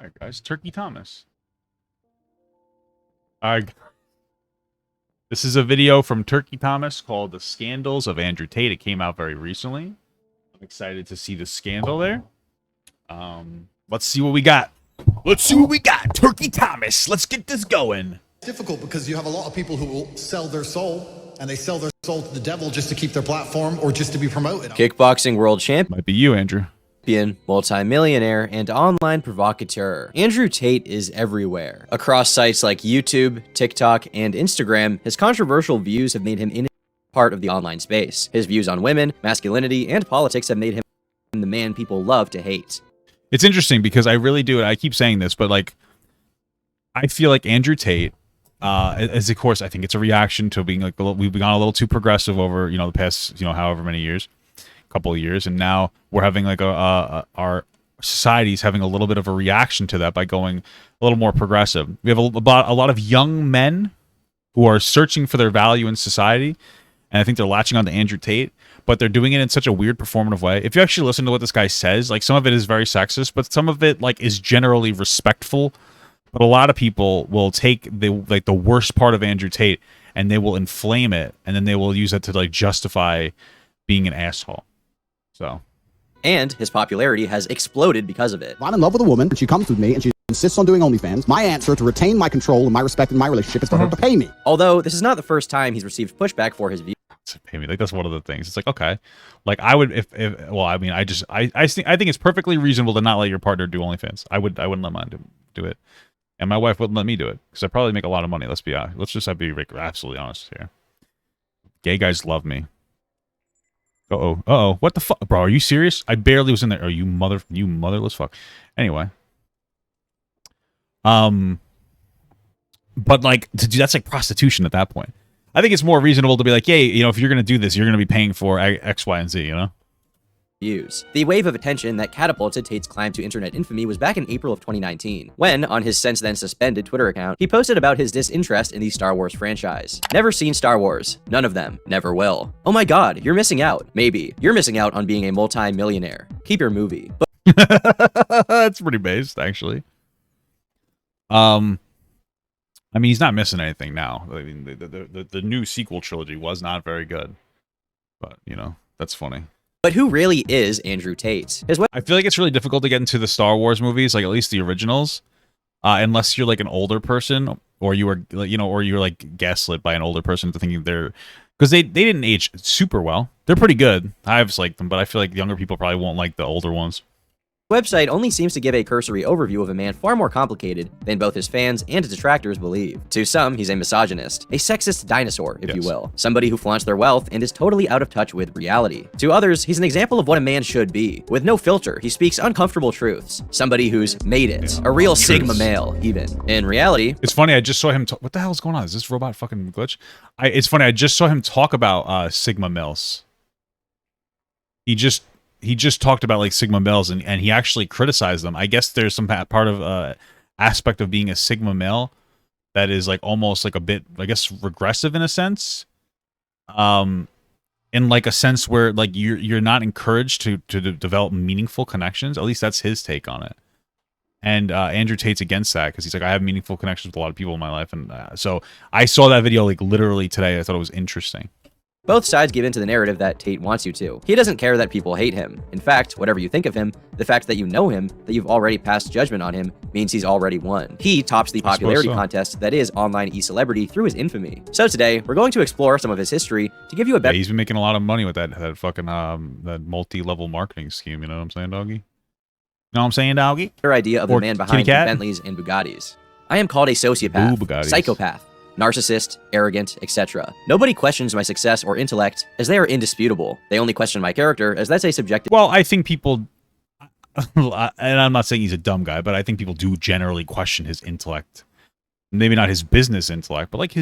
All right, guys. Turkey Thomas. All right. This is a video from Turkey Thomas called The Scandals of Andrew Tate. It came out very recently. I'm excited to see the scandal there. Let's see what we got. Let's see what we got. Turkey Thomas. Let's get this going. It's difficult because you have a lot of people who will sell their soul, and they sell their soul to the devil just to keep their platform or just to be promoted. Kickboxing world champion. Might be you, Andrew. Multi-millionaire, and online provocateur. Andrew Tate is everywhere. Across sites like YouTube, TikTok, and Instagram, his controversial views have made him in part of the online space. His views on women, masculinity, and politics have made him the man people love to hate. It's interesting because I really do, and I keep saying this, but like, I feel like Andrew Tate, as of course, I think it's a reaction to being like, we've gone a little too progressive over, the past, however many years. Couple of years, and now we're having like our society's having a little bit of a reaction to that by going a little more progressive. We have a lot of young men who are searching for their value in society, and I think they're latching on to Andrew Tate, but they're doing it in such a weird performative way. If you actually listen to what this guy says, like some of it is very sexist, but some of it like is generally respectful. But a lot of people will take the worst part of Andrew Tate and they will inflame it, and then they will use that to like justify being an asshole. So, and his popularity has exploded because of it. If I'm in love with a woman and she comes with me and she insists on doing OnlyFans, my answer to retain my control and my respect in my relationship is for her to pay me. Although this is not the first time he's received pushback for his views. Pay me, like that's one of the things. It's like, okay, like I would if well, I mean, I think it's perfectly reasonable to not let your partner do OnlyFans. I wouldn't let mine do it, and my wife wouldn't let me do it because I probably make a lot of money. Let's be absolutely honest here. Gay guys love me. Uh-oh. What the fuck? Bro, are you serious? I barely was in there. Oh, you motherless fuck. Anyway. But like, to do that's like prostitution at that point. I think it's more reasonable to be like, hey, if you're going to do this, you're going to be paying for X, Y, and Z, Views. The wave of attention that catapulted Tate's climb to internet infamy was back in April of 2019, when, on his since then suspended Twitter account, he posted about his disinterest in the Star Wars franchise. Never seen Star Wars. None of them. Never will. Oh my god, you're missing out. Maybe. You're missing out on being a multi-millionaire. Keep your movie. That's pretty based, actually. I mean, he's not missing anything now. I mean, the new sequel trilogy was not very good. But, that's funny. But who really is Andrew Tate? I feel like it's really difficult to get into the Star Wars movies, like at least the originals, unless you're like an older person, or you were, or you're like gaslit by an older person into thinking because they didn't age super well. They're pretty good. I've liked them, but I feel like younger people probably won't like the older ones. Website only seems to give a cursory overview of a man far more complicated than both his fans and his detractors believe. To some, he's a misogynist, a sexist dinosaur, if you will, somebody who flaunts their wealth and is totally out of touch with reality. To others, he's an example of what a man should be. With no filter, he speaks uncomfortable truths, somebody who's made it, a real Sigma male, even. In reality, it's funny, I just saw him what the hell is going on? Is this robot fucking glitch? It's funny, I just saw him talk about Sigma males. He just talked about like Sigma males and he actually criticized them. I guess there's some part of aspect of being a Sigma male that is like almost like a bit, I guess, regressive in a sense. In like a sense where like you're not encouraged to develop meaningful connections. At least that's his take on it. And Andrew Tate's against that because he's like, I have meaningful connections with a lot of people in my life. And so I saw that video like literally today. I thought it was interesting. Both sides give into the narrative that Tate wants you to. He doesn't care that people hate him. In fact, whatever you think of him, the fact that you know him, that you've already passed judgment on him, means he's already won. He tops the popularity contest that is online e-celebrity through his infamy. So today, we're going to explore some of his history to give you a better— he's been making a lot of money with that fucking that multi-level marketing scheme, you know what I'm saying, doggy? You know what I'm saying, doggy? Idea of the man behind the Bentleys and Bugattis. I am called a sociopath, psychopath, narcissist, arrogant, etc. Nobody questions my success or intellect, as they are indisputable. They only question my character, as that's a subjective— Well, I think people, and I'm not saying he's a dumb guy, but I think people do generally question his intellect. Maybe not his business intellect, but like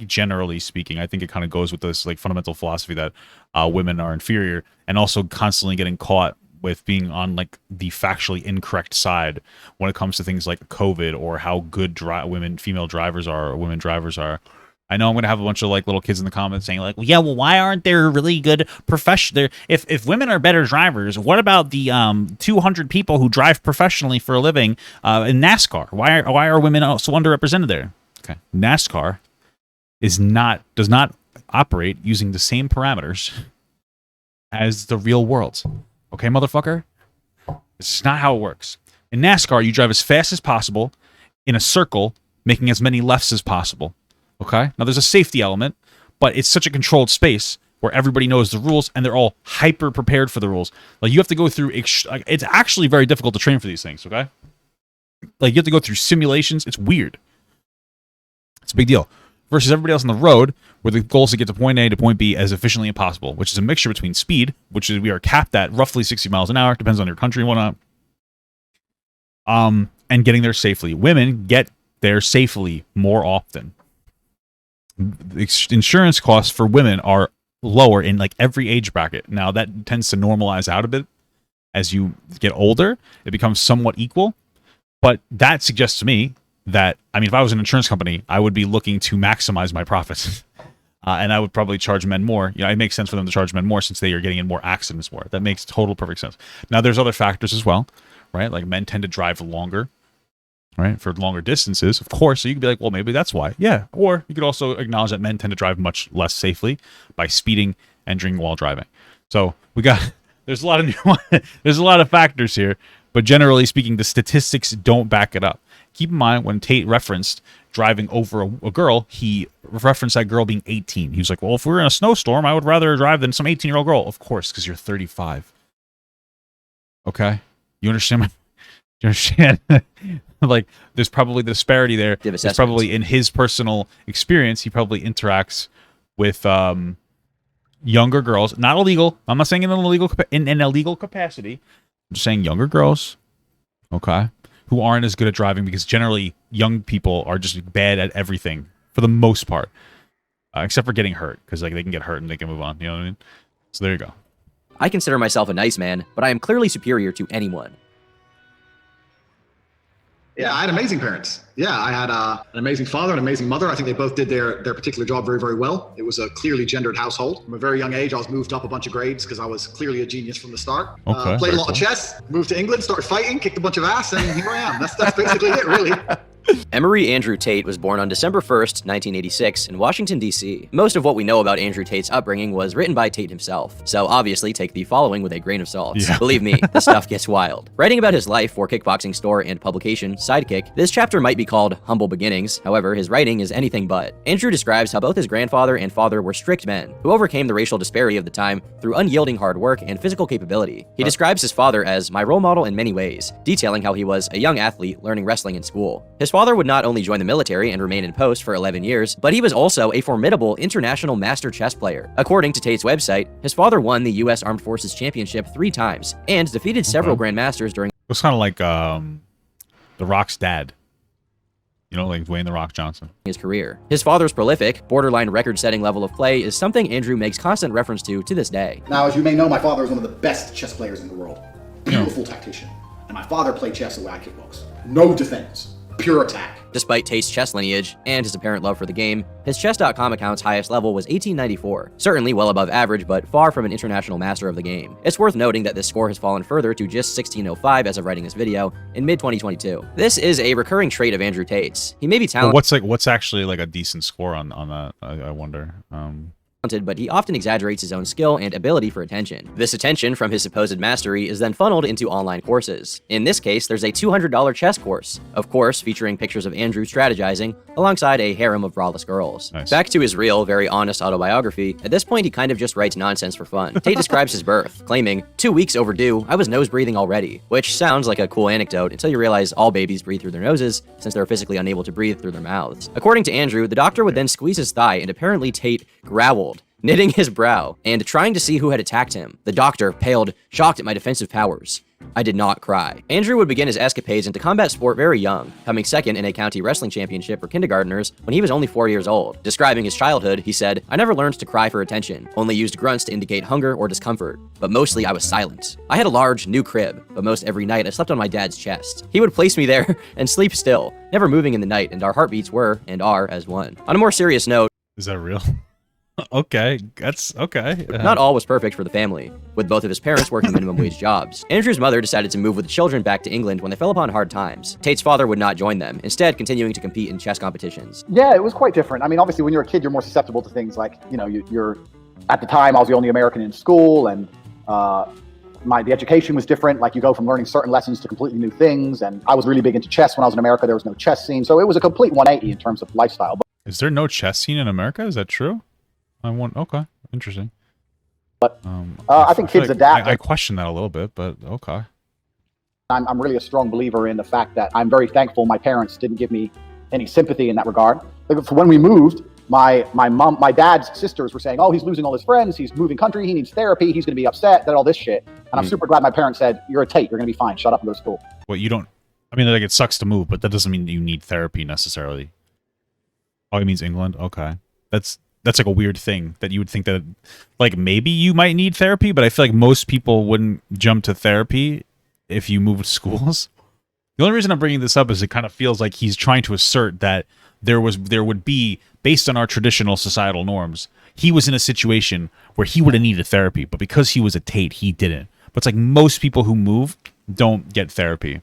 generally speaking, I think it kind of goes with this like fundamental philosophy that women are inferior, and also constantly getting caught with being on like the factually incorrect side when it comes to things like COVID or how good female drivers are or women drivers are. I know I'm going to have a bunch of like little kids in the comments saying like, well, yeah, well, why aren't there really good professional? If women are better drivers, what about the 200 people who drive professionally for a living in NASCAR? Why are women so underrepresented there? Okay, NASCAR does not operate using the same parameters as the real world. Okay, motherfucker? This is not how it works. In NASCAR, you drive as fast as possible in a circle, making as many lefts as possible. Okay? Now, there's a safety element, but it's such a controlled space where everybody knows the rules and they're all hyper prepared for the rules. Like, you have to go through... it's actually very difficult to train for these things, okay? Like, you have to go through simulations. It's weird. It's a big deal. Versus everybody else on the road, where the goal is to get to point A to point B as efficiently as possible, which is a mixture between speed, which is we are capped at roughly 60 miles an hour, depends on your country and whatnot, and getting there safely. Women get there safely more often. Insurance costs for women are lower in like every age bracket. Now, that tends to normalize out a bit as you get older. It becomes somewhat equal, but that suggests to me that, I mean, if I was an insurance company, I would be looking to maximize my profits. And I would probably charge men more. You know, it makes sense for them to charge men more since they are getting in more accidents more. That makes total perfect sense. Now, there's other factors as well, right? Like men tend to drive longer, right? For longer distances, of course. So you could be like, well, maybe that's why. Yeah. Or you could also acknowledge that men tend to drive much less safely by speeding and drinking while driving. So there's a lot of factors here, but generally speaking, the statistics don't back it up. Keep in mind, when Tate referenced driving over a girl, he referenced that girl being 18. He was like, well, if we're in a snowstorm, I would rather drive than some 18-year-old girl. Of course, because you're 35. Okay? You understand? You understand? Like, there's probably the disparity there. There's probably, in his personal experience, he probably interacts with younger girls. Not illegal. I'm not saying in an illegal capacity. I'm just saying younger girls. Okay? Who aren't as good at driving, because generally young people are just bad at everything for the most part, except for getting hurt, because like they can get hurt and they can move on. You know what I mean? So there you go. I consider myself a nice man, but I am clearly superior to anyone. Yeah, I had amazing parents. Yeah, I had an amazing father and an amazing mother. I think they both did their particular job very, very well. It was a clearly gendered household. From a very young age, I was moved up a bunch of grades because I was clearly a genius from the start. Okay, played a lot of chess, moved to England, started fighting, kicked a bunch of ass, and here I am. That's basically it, really. Emery Andrew Tate was born on December 1st, 1986 in Washington, D.C. Most of what we know about Andrew Tate's upbringing was written by Tate himself, so obviously take the following with a grain of salt. Yeah. Believe me, the stuff gets wild. Writing about his life for kickboxing store and publication Sidekick, this chapter might be called Humble Beginnings. However, his writing is anything but. Andrew describes how both his grandfather and father were strict men who overcame the racial disparity of the time through unyielding hard work and physical capability. He describes his father as my role model in many ways, detailing how he was a young athlete learning wrestling in school. His father would not only join the military and remain in post for 11 years, but he was also a formidable international master chess player. According to Tate's website, his father won the U.S. Armed Forces Championship 3 times and defeated several grandmasters during It's kind of like The Rock's dad. You know, like Dwayne The Rock Johnson. His career. His father's prolific, borderline record-setting level of play is something Andrew makes constant reference to this day. Now, as you may know, my father is one of the best chess players in the world. Beautiful tactician. And my father played chess the way I kickbox. No defense. Pure attack. Despite Tate's chess lineage and his apparent love for the game, his chess.com account's highest level was 1894, certainly well above average, but far from an international master of the game. It's worth noting that this score has fallen further to just 1605 as of writing this video in mid-2022. This is a recurring trait of Andrew Tate's. He may be talented. What's actually like a decent score on that? I wonder. But he often exaggerates his own skill and ability for attention. This attention from his supposed mastery is then funneled into online courses. In this case, there's a $200 chess course, of course featuring pictures of Andrew strategizing alongside a harem of braless girls. Nice. Back to his real, very honest autobiography, at this point he kind of just writes nonsense for fun. Tate describes his birth, claiming, 2 weeks overdue, I was nose breathing already, which sounds like a cool anecdote until you realize all babies breathe through their noses since they're physically unable to breathe through their mouths. According to Andrew, the doctor would then squeeze his thigh and apparently Tate growled, knitting his brow, and trying to see who had attacked him. The doctor paled, shocked at my defensive powers. I did not cry. Andrew would begin his escapades into combat sport very young, coming second in a county wrestling championship for kindergartners when he was only 4 years old. Describing his childhood, he said, I never learned to cry for attention, only used grunts to indicate hunger or discomfort, but mostly I was silent. I had a large, new crib, but most every night I slept on my dad's chest. He would place me there and sleep still, never moving in the night, and our heartbeats were, and are, as one. On a more serious note, Is that real? Okay, that's okay. Not all was perfect for the family, with both of his parents working minimum wage jobs. Andrew's mother decided to move with the children back to England when they fell upon hard times. Tate's father would not join them, instead continuing to compete in chess competitions. Yeah, it was quite different. I mean, obviously, when you're a kid, you're more susceptible to things like, you know, you're at the time, I was the only American in school, and the education was different. Like, you go from learning certain lessons to completely new things. And I was really big into chess when I was in America. There was no chess scene, so it was a complete 180 in terms of lifestyle. Is there no chess scene in America? Is that true? Okay, interesting. But I think kids like adapt. I question that a little bit, but okay. I'm really a strong believer in the fact that I'm very thankful my parents didn't give me any sympathy in that regard. Like, for when we moved, my dad's sisters were saying, "Oh, he's losing all his friends. He's moving country. He needs therapy. He's going to be upset." That all this shit. And I'm super glad my parents said, "You're a Tate. You're going to be fine. Shut up and go to school." Well, you don't. I mean, like, it sucks to move, but that doesn't mean you need therapy necessarily. Oh, it means England. Okay, that's like a weird thing that you would think that, like, maybe you might need therapy, but I feel like most people wouldn't jump to therapy if you moved schools. The only reason I'm bringing this up is it kind of feels like he's trying to assert that there would be, based on our traditional societal norms, he was in a situation where he would have needed therapy, but because he was a Tate, he didn't. But it's like most people who move don't get therapy.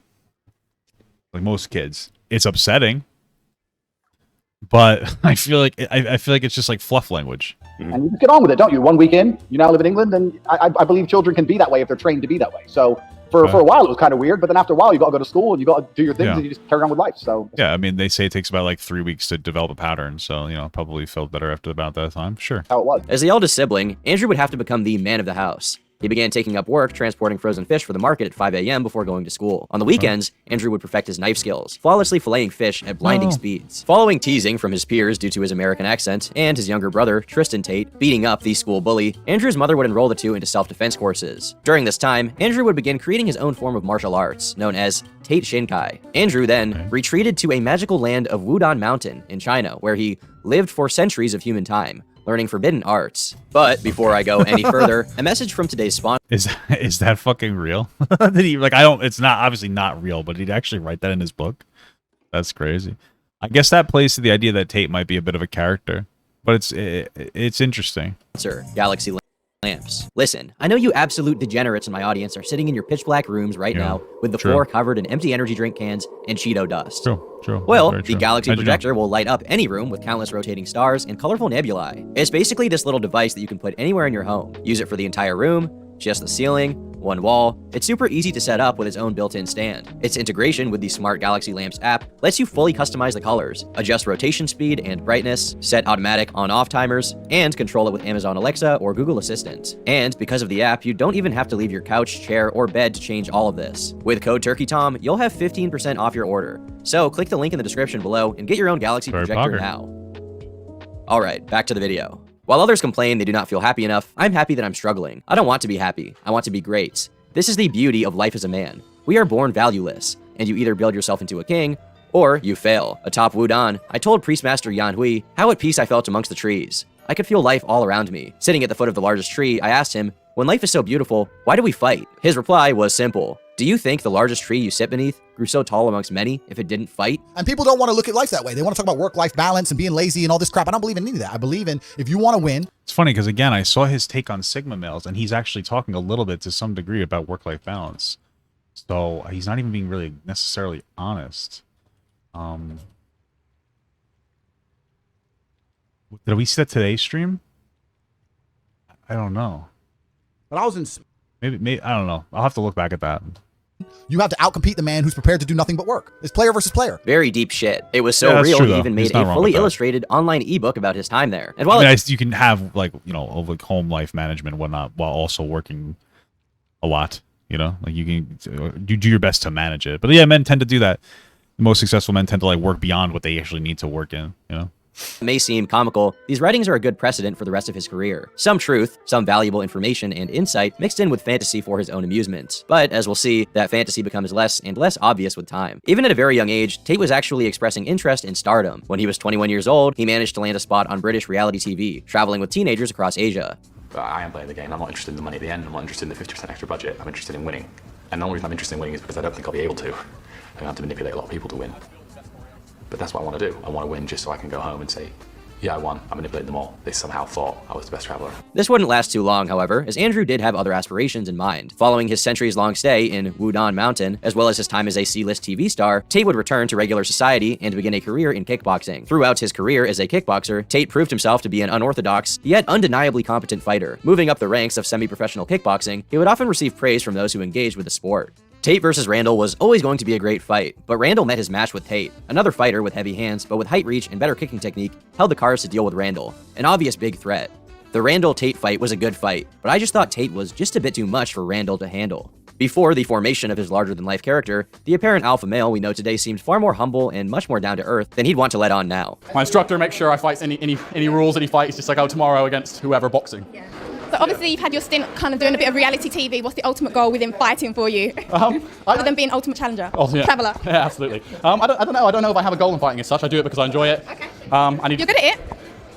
Like most kids. It's upsetting. But I feel like it's just like fluff language. And you just get on with it, don't you? 1 week in, you now live in England, and I believe children can be that way if they're trained to be that way. So for a while it was kind of weird, but then after a while you got to go to school and you got to do your things and you just carry on with life. So yeah, I mean, they say it takes about like 3 weeks to develop a pattern. So, you know, probably felt better after about that time. Sure. How it was. As the eldest sibling, Andrew would have to become the man of the house. He began taking up work transporting frozen fish for the market at 5 a.m. before going to school. On the weekends, Andrew would perfect his knife skills, flawlessly filleting fish at blinding speeds. Following teasing from his peers due to his American accent, and his younger brother, Tristan Tate, beating up the school bully, Andrew's mother would enroll the two into self-defense courses. During this time, Andrew would begin creating his own form of martial arts, known as Tate Shinkai. Andrew then retreated to a magical land of Wudang Mountain in China, where he lived for centuries of human time, learning forbidden arts. But before I go any further, a message from today's sponsor. Is that fucking real? Did he, like, it's not obviously not real, but he'd actually write that in his book? That's crazy. I guess that plays to the idea that Tate might be a bit of a character, but it's interesting. Galaxy Lamps. Listen, I know you absolute degenerates in my audience are sitting in your pitch black rooms right now with the floor covered in empty energy drink cans and Cheeto dust. True. Well, the Galaxy Projector will light up any room with countless rotating stars and colorful nebulae. It's basically this little device that you can put anywhere in your home. Use it for the entire room, just the ceiling, one wall. It's super easy to set up with its own built-in stand. Its integration with the Smart Galaxy Lamps app lets you fully customize the colors, adjust rotation speed and brightness, set automatic on-off timers, and control it with Amazon Alexa or Google Assistant. And because of the app, you don't even have to leave your couch, chair, or bed to change all of this. With code TurkeyTom, you'll have 15% off your order. So click the link in the description below and get your own Galaxy Projector now. Alright, back to the video. While others complain they do not feel happy enough, I'm happy that I'm struggling. I don't want to be happy. I want to be great. This is the beauty of life as a man. We are born valueless, and you either build yourself into a king, or you fail. Atop Wudang, I told Priestmaster Yan Hui how at peace I felt amongst the trees. I could feel life all around me. Sitting at the foot of the largest tree, I asked him, when life is so beautiful, why do we fight? His reply was simple. Do you think the largest tree you sit beneath grew so tall amongst many if it didn't fight? And people don't want to look at life that way. They want to talk about work-life balance and being lazy and all this crap. I don't believe in any of that. I believe in if you want to win. It's funny because, again, I saw his take on Sigma males, and he's actually talking a little bit to some degree about work-life balance. So he's not even being really necessarily honest. Did we see that today's stream? I don't know. But I was in... Maybe I don't know. I'll have to look back at that. You have to outcompete the man who's prepared to do nothing but work. It's player versus player. Very deep shit. It was so real, he even made a fully illustrated online ebook about his time there. And while you can have, like, you know, like home life management and whatnot while also working a lot, you know, like you can do your best to manage it. But yeah, men tend to do that. The most successful men tend to like work beyond what they actually need to work in, you know. It may seem comical, these writings are a good precedent for the rest of his career. Some truth, some valuable information and insight mixed in with fantasy for his own amusement. But as we'll see, that fantasy becomes less and less obvious with time. Even at a very young age, Tate was actually expressing interest in stardom. When he was 21 years old, he managed to land a spot on British reality TV, traveling with teenagers across Asia. But I am playing the game. I'm not interested in the money at the end. I'm not interested in the 50% extra budget. I'm interested in winning. And the only reason I'm interested in winning is because I don't think I'll be able to. I have to manipulate a lot of people to win. But that's what I want to do. I want to win just so I can go home and say, Yeah, I won. I manipulated them all. They somehow thought I was the best traveler. This wouldn't last too long, however, as Andrew did have other aspirations in mind. Following his centuries-long stay in Wudang Mountain, as well as his time as a C-list TV star, Tate would return to regular society and begin a career in kickboxing. Throughout his career as a kickboxer, Tate proved himself to be an unorthodox, yet undeniably competent fighter. Moving up the ranks of semi-professional kickboxing, he would often receive praise from those who engaged with the sport. Tate versus Randall was always going to be a great fight, but Randall met his match with Tate. Another fighter with heavy hands, but with height reach and better kicking technique, held the cards to deal with Randall, an obvious big threat. The Randall-Tate fight was a good fight, but I just thought Tate was just a bit too much for Randall to handle. Before the formation of his larger-than-life character, the apparent alpha male we know today seemed far more humble and much more down-to-earth than he'd want to let on now. My instructor makes sure I fight any rules that he fights, just like, oh, tomorrow against whoever boxing. Yeah. So obviously you've had your stint kind of doing a bit of reality TV. What's the ultimate goal within fighting for you? Other than being ultimate challenger, traveller? Yeah, absolutely. I don't know. I don't know if I have a goal in fighting as such. I do it because I enjoy it. Okay. You're good at it?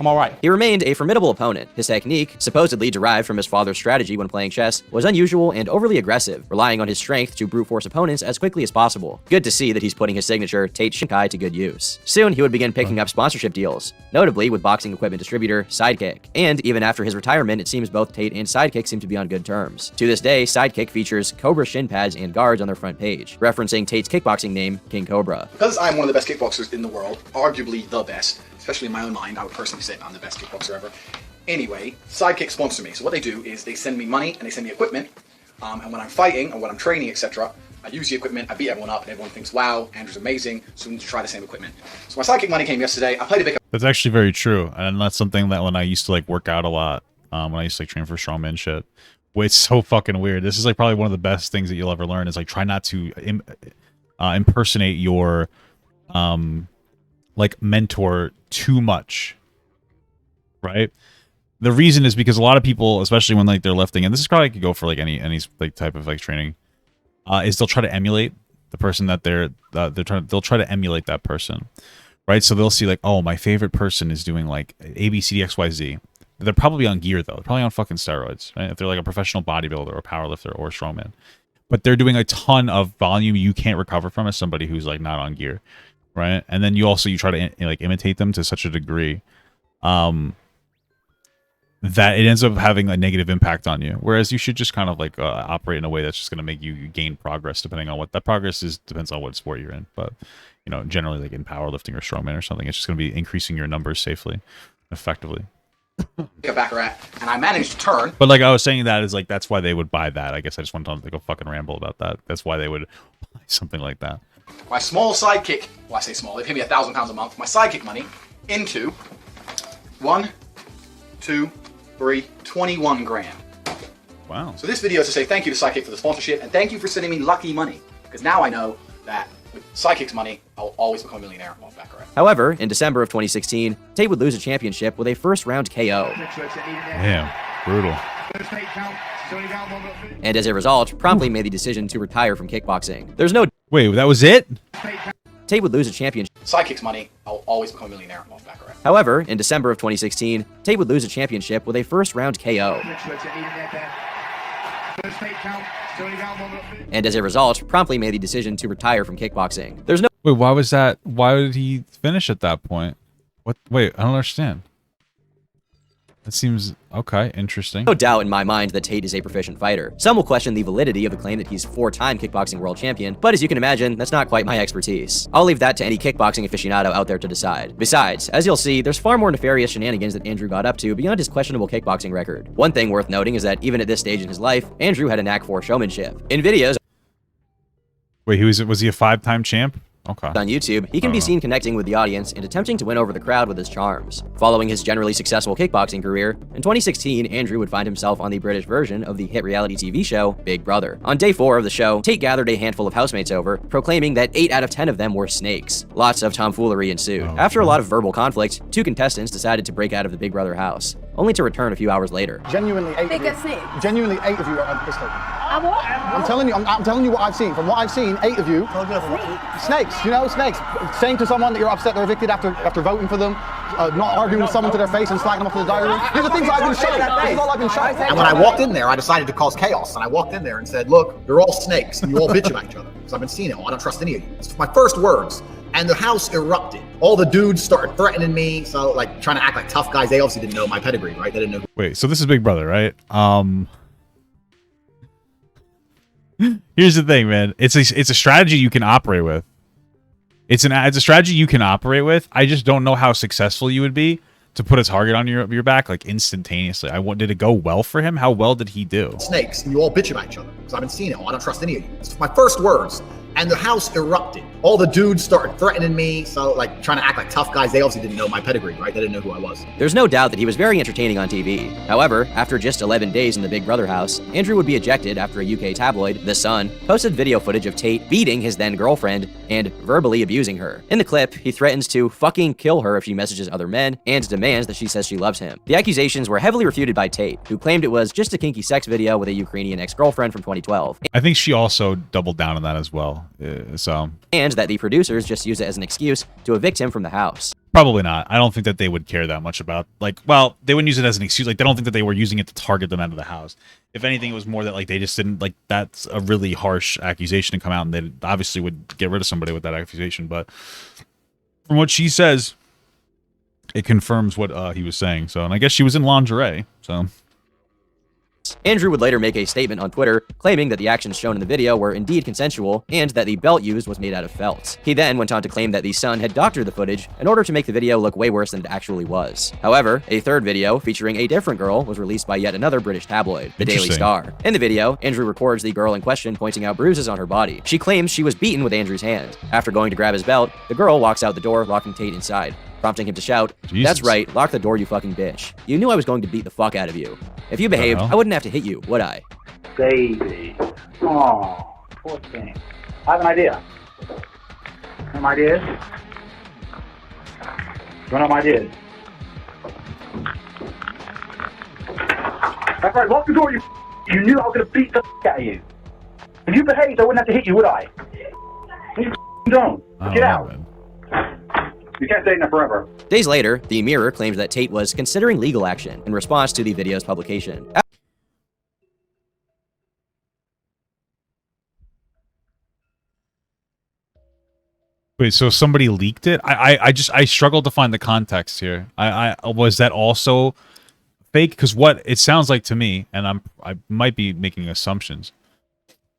I'm all right. He remained a formidable opponent. His technique, supposedly derived from his father's strategy when playing chess, was unusual and overly aggressive, relying on his strength to brute force opponents as quickly as possible. Good to see that he's putting his signature Tate Shinkai to good use. Soon, he would begin picking up sponsorship deals, notably with boxing equipment distributor Sidekick. And even after his retirement, it seems both Tate and Sidekick seem to be on good terms. To this day, Sidekick features Cobra shin pads and guards on their front page, referencing Tate's kickboxing name, King Cobra. Because I'm one of the best kickboxers in the world, arguably the best, especially in my own mind, I would personally say I'm the best kickboxer ever. Anyway, Sidekick sponsor me. So what they do is they send me money and they send me equipment. And when I'm fighting or when I'm training, etc., I use the equipment, I beat everyone up, and everyone thinks, wow, Andrew's amazing, so we need to try the same equipment. So my Sidekick money came yesterday. I played a big... That's actually very true. And that's something that when I used to like work out a lot, when I used to like train for strongman shit, it's so fucking weird. This is like probably one of the best things that you'll ever learn is like try not to impersonate your like mentor too much, right? The reason is because a lot of people, especially when like they're lifting, and this is probably could go for like any like type of like training, is they'll try to emulate the person that they'll try to emulate that person, right? So they'll see like, oh, my favorite person is doing like A, B, C, D, X, Y, Z. They're probably on gear though. They're probably on fucking steroids, right? If they're like a professional bodybuilder or powerlifter or strongman, but they're doing a ton of volume you can't recover from as somebody who's like not on gear, right? And then you try to like imitate them to such a degree that it ends up having a negative impact on you. Whereas you should just kind of like operate in a way that's just going to make you gain progress, depending on what that progress is, depends on what sport you're in. But, you know, generally like in powerlifting or strongman or something, it's just going to be increasing your numbers safely, effectively. a baccarat, and I managed to turn. But like I was saying, that is like, that's why they would buy that. I guess I just went on to go fucking ramble about that. That's why they would buy something like that. My small sidekick, well, I say small, they pay me £1,000 a month, my sidekick money into 1, 2, 3, 21 grand. Wow. So this video is to say thank you to Sidekick for the sponsorship, and thank you for sending me lucky money, because now I know that with Sidekick's money, I'll always become a millionaire off baccarat. However, in December of 2016, Tate would lose a championship with a first-round KO. Damn, brutal. And as a result, promptly made the decision to retire from kickboxing. There's no... Wait, that was it? Tate would lose a championship. Sidekick's money, I'll always become a millionaire off baccarat. However, in December of 2016, Tate would lose a championship with a first-round KO. And as a result, promptly made the decision to retire from kickboxing. There's no... Wait, why was that? Why did he finish at that point? What? Wait, I don't understand. That seems... okay, interesting. No doubt in my mind that Tate is a proficient fighter. Some will question the validity of the claim that he's 4-time kickboxing world champion, but as you can imagine, that's not quite my expertise. I'll leave that to any kickboxing aficionado out there to decide. Besides, as you'll see, there's far more nefarious shenanigans that Andrew got up to beyond his questionable kickboxing record. One thing worth noting is that even at this stage in his life, Andrew had a knack for showmanship. In videos... Wait, was he a 5-time champ? Okay. On YouTube, he can be seen connecting with the audience and attempting to win over the crowd with his charms. Following his generally successful kickboxing career, in 2016, Andrew would find himself on the British version of the hit reality TV show, Big Brother. On day 4 of the show, Tate gathered a handful of housemates over, proclaiming that 8 out of 10 of them were snakes. Lots of tomfoolery ensued. After a lot of verbal conflict, 2 contestants decided to break out of the Big Brother house, only to return a few hours later. Genuinely 8 Bigger of you. snake. Genuinely 8 of you are this thing. What? I'm telling you what I've seen. From what I've seen, 8 of you, snakes, you know, snakes. Saying to someone that you're upset they're evicted after voting for them, not arguing with someone to their face and slagging them off to the diary room. These are things I've been shown. This is all I've been shown. And when I walked in there, I decided to cause chaos. And I walked in there and said, look, you're all snakes and you all bitch about each other. Because I've been seeing it all. I don't trust any of you. It's my first words. and the house erupted. All the dudes started threatening me, so like trying to act like tough guys. They obviously didn't know my pedigree, right? They didn't know. Wait, so this is Big Brother, right? Here's the thing, man. It's a strategy you can operate with. It's a strategy you can operate with. I just don't know how successful you would be to put a target on your back like instantaneously. Did it go well for him? How well did he do? Snakes, and you all bitch about each other because I've been seeing it all. I don't trust any of you. It's my first words. And the house erupted. All the dudes started threatening me, so like trying to act like tough guys. They obviously didn't know my pedigree, right? They didn't know who I was. There's no doubt that he was very entertaining on TV. However, after just 11 days in the Big Brother house, Andrew would be ejected after a UK tabloid, The Sun, posted video footage of Tate beating his then girlfriend and verbally abusing her. In the clip, he threatens to fucking kill her if she messages other men and demands that she says she loves him. The accusations were heavily refuted by Tate, who claimed it was just a kinky sex video with a Ukrainian ex-girlfriend from 2012. I think she also doubled down on that as well. And that the producers just use it as an excuse to evict him from the house. Probably not. I don't think that they would care that much about, like, well, they wouldn't use it as an excuse. Like, they don't think that they were using it to target them out of the house. If anything, it was more that, like, they just didn't, like, that's a really harsh accusation to come out, and they obviously would get rid of somebody with that accusation. But from what she says, it confirms what he was saying. So, and I guess she was in lingerie, so... Andrew would later make a statement on Twitter claiming that the actions shown in the video were indeed consensual and that the belt used was made out of felt. He then went on to claim that the Sun had doctored the footage in order to make the video look way worse than it actually was. However, a third video featuring a different girl was released by yet another British tabloid, the Daily Star. In the video, Andrew records the girl in question pointing out bruises on her body. She claims she was beaten with Andrew's hand. After going to grab his belt, the girl walks out the door, locking Tate inside, prompting him to shout, Jesus. "That's right, lock the door, you fucking bitch. You knew I was going to beat the fuck out of you. If you behaved, I wouldn't have to hit you, would I?" Baby. Oh, poor thing. I have an idea. Some ideas? You want some ideas? That's right, lock the door, you knew I was going to beat the out of you. If you behaved, I wouldn't have to hit you, would I? You don't. Get out. Man. You can't stay in there forever. Days later, the Mirror claimed that Tate was considering legal action in response to the video's publication. Wait, so somebody leaked it? I struggled to find the context here. I was that also fake? Because what it sounds like to me, and I might be making assumptions.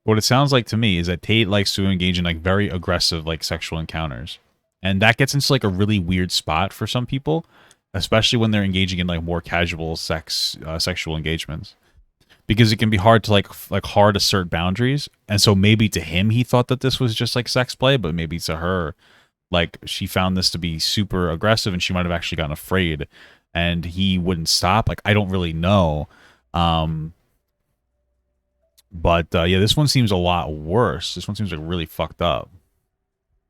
What it sounds like to me is that Tate likes to engage in like very aggressive like sexual encounters. And that gets into like a really weird spot for some people, especially when they're engaging in like more casual sexual engagements, because it can be hard to like hard assert boundaries. And so maybe to him, he thought that this was just like sex play, but maybe to her, like she found this to be super aggressive and she might have actually gotten afraid and he wouldn't stop. Like, I don't really know. But yeah, this one seems a lot worse. This one seems like really fucked up.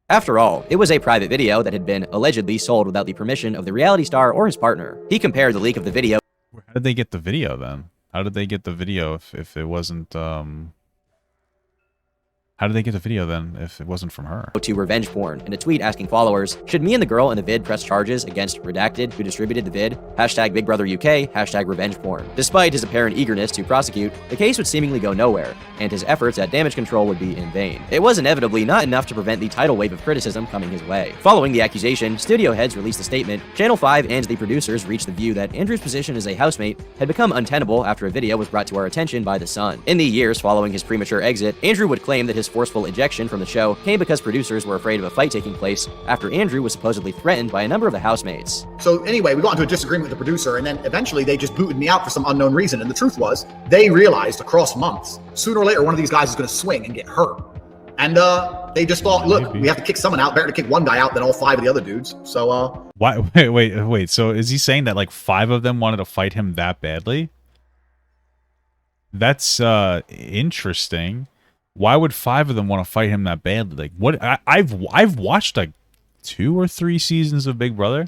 After all, it was a private video that had been allegedly sold without the permission of the reality star or his partner. He compared the leak of the video. How did they get the video then? How did they get the video if it wasn't How did they get the video then if it wasn't from her? To revenge porn in a tweet asking followers, should me and the girl in the vid press charges against Redacted, who distributed the vid? Hashtag Big Brother UK, hashtag revenge porn. Despite his apparent eagerness to prosecute, the case would seemingly go nowhere, and his efforts at damage control would be in vain. It was inevitably not enough to prevent the tidal wave of criticism coming his way. Following the accusation, studio heads released a statement. Channel 5 and the producers reached the view that Andrew's position as a housemate had become untenable after a video was brought to our attention by The Sun. In the years following his premature exit, Andrew would claim that his forceful ejection from the show came because producers were afraid of a fight taking place after Andrew was supposedly threatened by a number of the housemates. So anyway, we got into a disagreement with the producer, and then eventually they just booted me out for some unknown reason. And the truth was, they realized across months, sooner or later, one of these guys is going to swing and get hurt. And they just thought, look, we have to kick someone out. Better to kick one guy out than all 5 of the other dudes. So why? Wait. So is he saying that like 5 of them wanted to fight him that badly? That's interesting. Why would 5 of them want to fight him that badly? Like, what? I've watched like 2 or 3 seasons of Big Brother.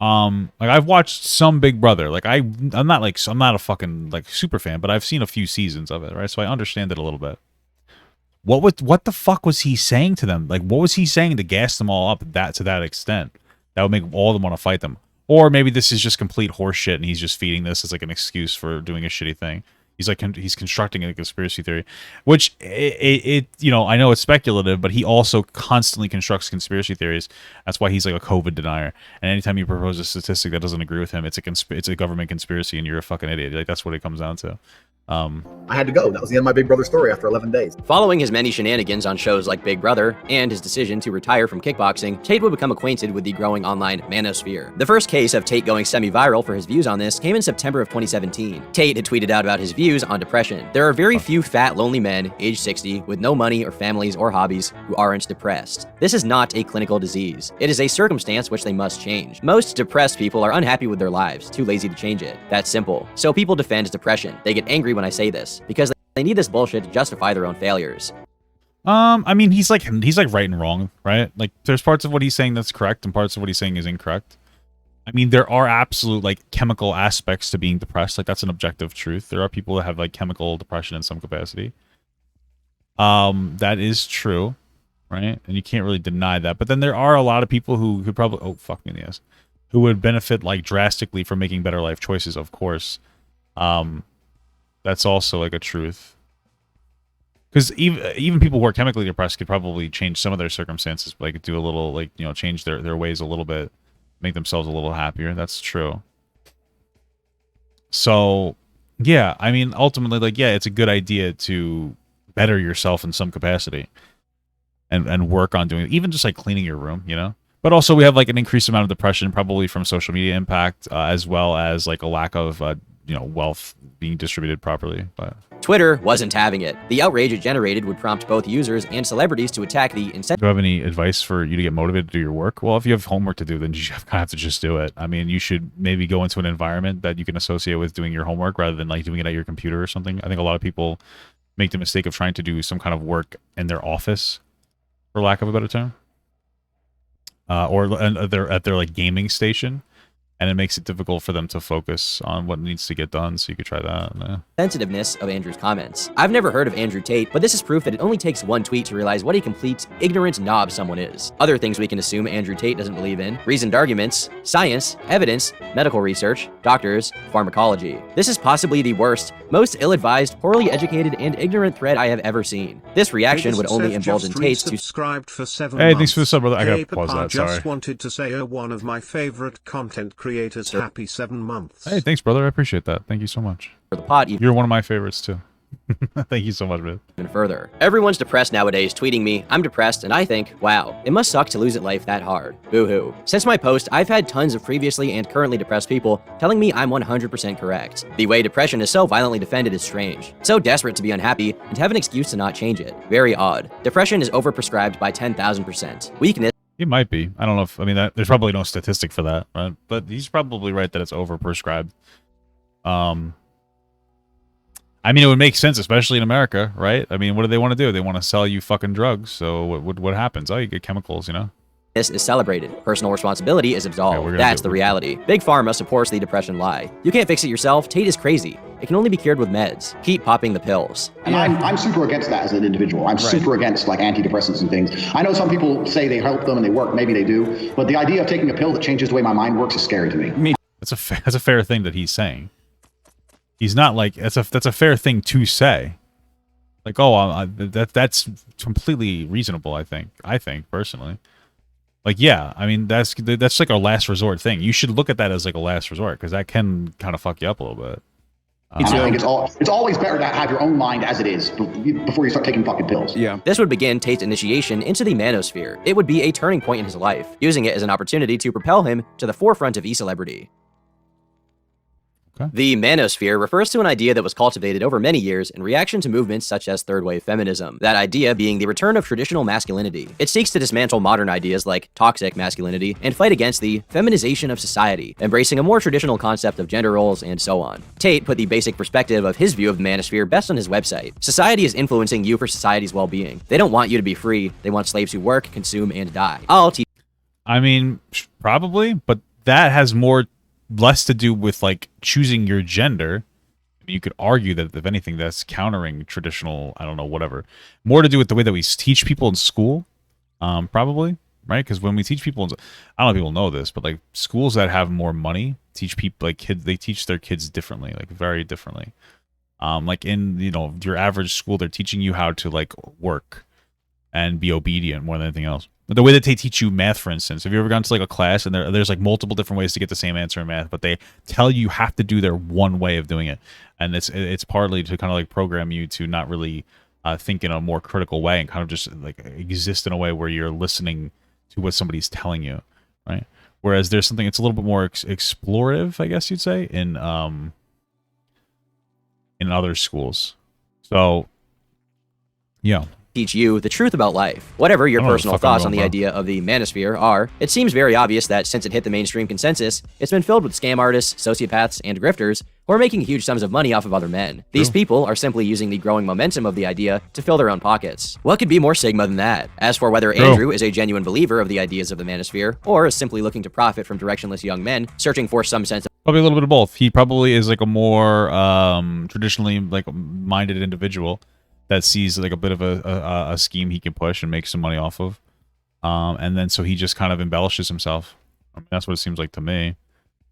Like I've watched some Big Brother. Like I'm not a fucking like super fan, but I've seen a few seasons of it, right? So I understand it a little bit. What the fuck was he saying to them? Like, what was he saying to gas them all up to that extent? That would make all of them want to fight them. Or maybe this is just complete horseshit and he's just feeding this as like an excuse for doing a shitty thing. he's constructing a conspiracy theory, which it you know, I know it's speculative, but he also constantly constructs conspiracy theories. That's why he's like a COVID denier. And anytime you propose a statistic that doesn't agree with him, it's a government conspiracy, and you're a fucking idiot. Like, that's what it comes down to. I had to go. That was the end of my Big Brother story after 11 days. Following his many shenanigans on shows like Big Brother and his decision to retire from kickboxing, Tate would become acquainted with the growing online manosphere. The first case of Tate going semi-viral for his views on this came in September of 2017. Tate had tweeted out about his views on depression. There are very few fat, lonely men, age 60, with no money or families or hobbies, who aren't depressed. This is not a clinical disease. It is a circumstance which they must change. Most depressed people are unhappy with their lives, too lazy to change it. That's simple. So people defend depression. They get angry when I say this, because they need this bullshit to justify their own failures. I mean, he's like right and wrong, right? Like, there's parts of what he's saying that's correct, and parts of what he's saying is incorrect. I mean, there are absolute like chemical aspects to being depressed. Like, that's an objective truth. There are people that have like chemical depression in some capacity. That is true, right? And you can't really deny that. But then there are a lot of people who could probably, oh, fuck me in the ass, who would benefit like drastically from making better life choices, of course. That's also like a truth. Because even people who are chemically depressed could probably change some of their circumstances, like do a little, like, you know, change their ways a little bit, make themselves a little happier. That's true. So, yeah, I mean, ultimately, like, yeah, it's a good idea to better yourself in some capacity and work on doing it, even just like cleaning your room, you know? But also we have like an increased amount of depression, probably from social media impact, as well as like a lack of, you know, wealth being distributed properly. But Twitter wasn't having it. The outrage it generated would prompt both users and celebrities to attack the incentive. Do you have any advice for you to get motivated to do your work? Well, if you have homework to do, then you kind of have to just do it. I mean, you should maybe go into an environment that you can associate with doing your homework rather than like doing it at your computer or something. I think a lot of people make the mistake of trying to do some kind of work in their office, for lack of a better term, or at their like gaming station. And it makes it difficult for them to focus on what needs to get done, so you could try that. Sensitiveness of Andrew's comments. I've never heard of Andrew Tate, but this is proof that it only takes one tweet to realize what a complete, ignorant knob someone is. Other things we can assume Andrew Tate doesn't believe in: reasoned arguments, science, evidence, medical research, doctors, pharmacology. This is possibly the worst, most ill-advised, poorly educated, and ignorant thread I have ever seen. This reaction would only embolden Tate to... Subscribed for 7 Hey, thanks for the sub, brother. I gotta hey, pause Papa, that, sorry. Just wanted to say one of my favorite content creators, happy 7 months. Hey, thanks, brother. I appreciate that. Thank you so much. For the pod, you're one of my favorites, too. Thank you so much, man. Even further. Everyone's depressed nowadays, tweeting me, I'm depressed, and I think, wow, it must suck to lose at life that hard. Boo-hoo. Since my post, I've had tons of previously and currently depressed people telling me I'm 100% correct. The way depression is so violently defended is strange. So desperate to be unhappy and have an excuse to not change it. Very odd. Depression is overprescribed by 10,000%. Weakness... It might be. I don't know if, I mean, there's probably no statistic for that, right? But he's probably right that it's overprescribed. I mean, it would make sense, especially in America, right? I mean, what do they want to do? They want to sell you fucking drugs. So what happens? Oh, you get chemicals, you know? This is celebrated. Personal responsibility is absolved. That's the reality. Big Pharma supports the depression lie. You can't fix it yourself. Tate is crazy. It can only be cured with meds. Keep popping the pills. And I'm super against that as an individual. I'm super against like antidepressants and things. I know some people say they help them and they work. Maybe they do. But the idea of taking a pill that changes the way my mind works is scary to me. That's a fair thing that he's saying. He's not like, that's a fair thing to say. Like, oh, that's completely reasonable, I think personally. Like, yeah, I mean, that's like a last resort thing. You should look at that as like a last resort, because that can kind of fuck you up a little bit. I think it's always better to have your own mind as it is before you start taking fucking pills. Yeah. This would begin Tate's initiation into the manosphere. It would be a turning point in his life, using it as an opportunity to propel him to the forefront of e-celebrity. The manosphere refers to an idea that was cultivated over many years in reaction to movements such as third-wave feminism, that idea being the return of traditional masculinity. It seeks to dismantle modern ideas like toxic masculinity and fight against the feminization of society, embracing a more traditional concept of gender roles and so on. Tate put the basic perspective of his view of the manosphere best on his website. Society is influencing you for society's well-being. They don't want you to be free. They want slaves who work, consume, and die. I mean, probably, but that has less to do with like choosing your gender. I mean, you could argue that if anything, that's countering traditional, I don't know, whatever. More to do with the way that we teach people in school, probably, right? Because when we teach people, I don't know if people know this, but like schools that have more money teach people, like kids, they teach their kids differently, like very differently. Like in, your average school, they're teaching you how to like work and be obedient more than anything else. The way that they teach you math, for instance, have you ever gone to like a class and there's like multiple different ways to get the same answer in math, but they tell you have to do their one way of doing it, and it's partly to kind of like program you to not really think in a more critical way and kind of just like exist in a way where you're listening to what somebody's telling you, right? Whereas there's something it's a little bit more explorative, I guess you'd say, in other schools. So, yeah. Teach you the truth about life. Whatever your personal thoughts on the idea of the manosphere are, it seems very obvious that since it hit the mainstream consensus, it's been filled with scam artists, sociopaths, and grifters who are making huge sums of money off of other men. These people are simply using the growing momentum of the idea to fill their own pockets. What could be more Sigma than that? As for whether Andrew is a genuine believer of the ideas of the manosphere, or is simply looking to profit from directionless young men searching for some sense of Probably a little bit of both. He probably is like a more traditionally like minded individual that sees like a bit of a scheme he can push and make some money off of. And then so he just kind of embellishes himself. I mean, that's what it seems like to me.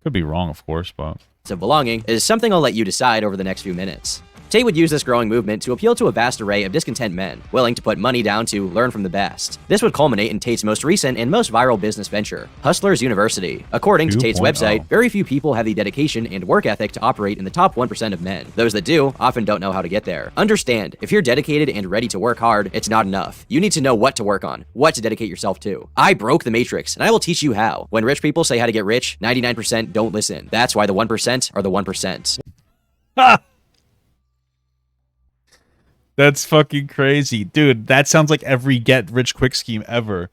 Could be wrong, of course, but... of belonging is something I'll let you decide over the next few minutes. Tate would use this growing movement to appeal to a vast array of discontent men, willing to put money down to learn from the best. This would culminate in Tate's most recent and most viral business venture, Hustlers University. According to Tate's website, very few people have the dedication and work ethic to operate in the top 1% of men. Those that do often don't know how to get there. Understand, if you're dedicated and ready to work hard, it's not enough. You need to know what to work on, what to dedicate yourself to. I broke the matrix, and I will teach you how. When rich people say how to get rich, 99% don't listen. That's why the 1% are the 1%. That's fucking crazy. Dude, that sounds like every get-rich-quick scheme ever.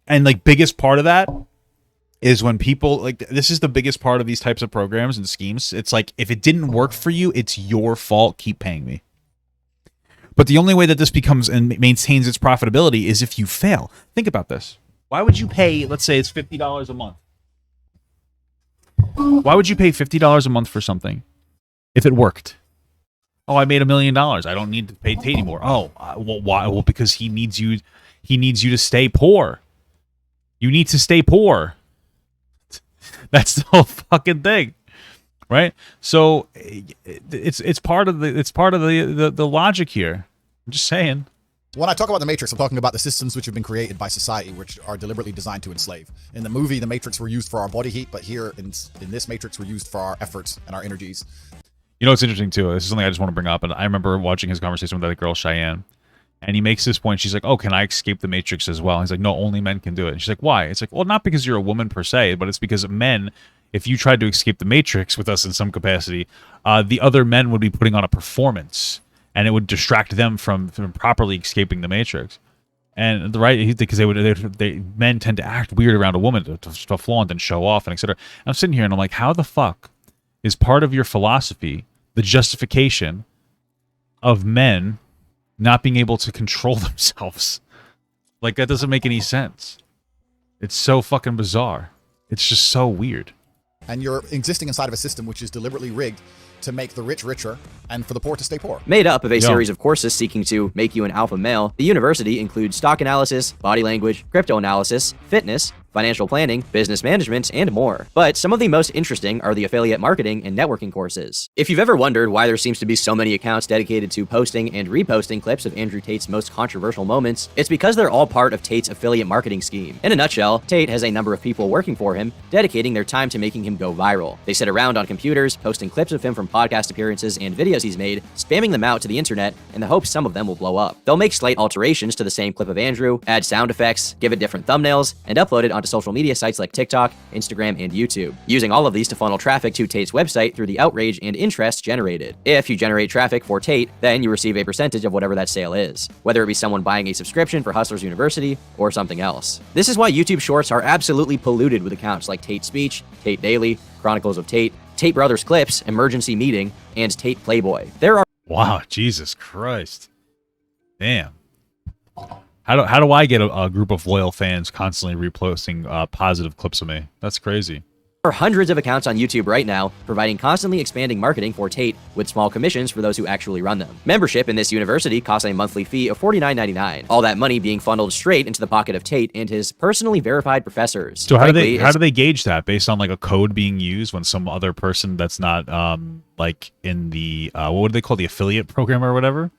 And, like, biggest part of that is when people, like, this is the biggest part of these types of programs and schemes. It's like, if it didn't work for you, it's your fault. Keep paying me. But the only way that this becomes and maintains its profitability is if you fail. Think about this. Why would you pay, let's say it's $50 a month. Why would you pay $50 a month for something if it worked? Oh, I made $1 million. I don't need to pay Tate anymore. Oh, well, why? Well, because he needs you. He needs you to stay poor. You need to stay poor. That's the whole fucking thing, right? So it's part of the logic here. I'm just saying. When I talk about the Matrix, I'm talking about the systems which have been created by society, which are deliberately designed to enslave. In the movie, the Matrix were used for our body heat, but here in this Matrix, we're used for our efforts and our energies. You know what's interesting too? This is something I just want to bring up, and I remember watching his conversation with that girl Cheyenne, and he makes this point. She's like, "Oh, can I escape the Matrix as well?" And he's like, "No, only men can do it." And she's like, "Why?" It's like, "Well, not because you're a woman per se, but it's because men, if you tried to escape the Matrix with us in some capacity, the other men would be putting on a performance, and it would distract them from properly escaping the Matrix." And because men tend to act weird around a woman to flaunt and show off and etc. And I'm sitting here and I'm like, how the fuck is part of your philosophy the justification of men not being able to control themselves? Like, that doesn't make any sense. It's so fucking bizarre. It's just so weird. And you're existing inside of a system which is deliberately rigged to make the rich richer and for the poor to stay poor. Made up of a series of courses seeking to make you an alpha male, the university includes stock analysis, body language, crypto analysis, fitness, financial planning, business management, and more. But some of the most interesting are the affiliate marketing and networking courses. If you've ever wondered why there seems to be so many accounts dedicated to posting and reposting clips of Andrew Tate's most controversial moments, it's because they're all part of Tate's affiliate marketing scheme. In a nutshell, Tate has a number of people working for him, dedicating their time to making him go viral. They sit around on computers, posting clips of him from podcast appearances and videos he's made, spamming them out to the internet in the hopes some of them will blow up. They'll make slight alterations to the same clip of Andrew, add sound effects, give it different thumbnails, and upload it onto social media sites like TikTok, Instagram, and YouTube, using all of these to funnel traffic to Tate's website through the outrage and interest generated. If you generate traffic for Tate, then you receive a percentage of whatever that sale is, whether it be someone buying a subscription for Hustlers University or something else. This is why YouTube Shorts are absolutely polluted with accounts like Tate Speech, Tate Daily, Chronicles of Tate, Tate Brothers Clips, Emergency Meeting, and Tate Playboy. There are Wow, Jesus Christ. Damn. How do I get a group of loyal fans constantly reposting positive clips of me? That's crazy. are hundreds of accounts on YouTube right now, providing constantly expanding marketing for Tate with small commissions for those who actually run them. Membership in this university costs a monthly fee of $49.99, all that money being funneled straight into the pocket of Tate and his personally verified professors. So how do they gauge that based on like a code being used when some other person that's not like in the what do they call the affiliate program or whatever?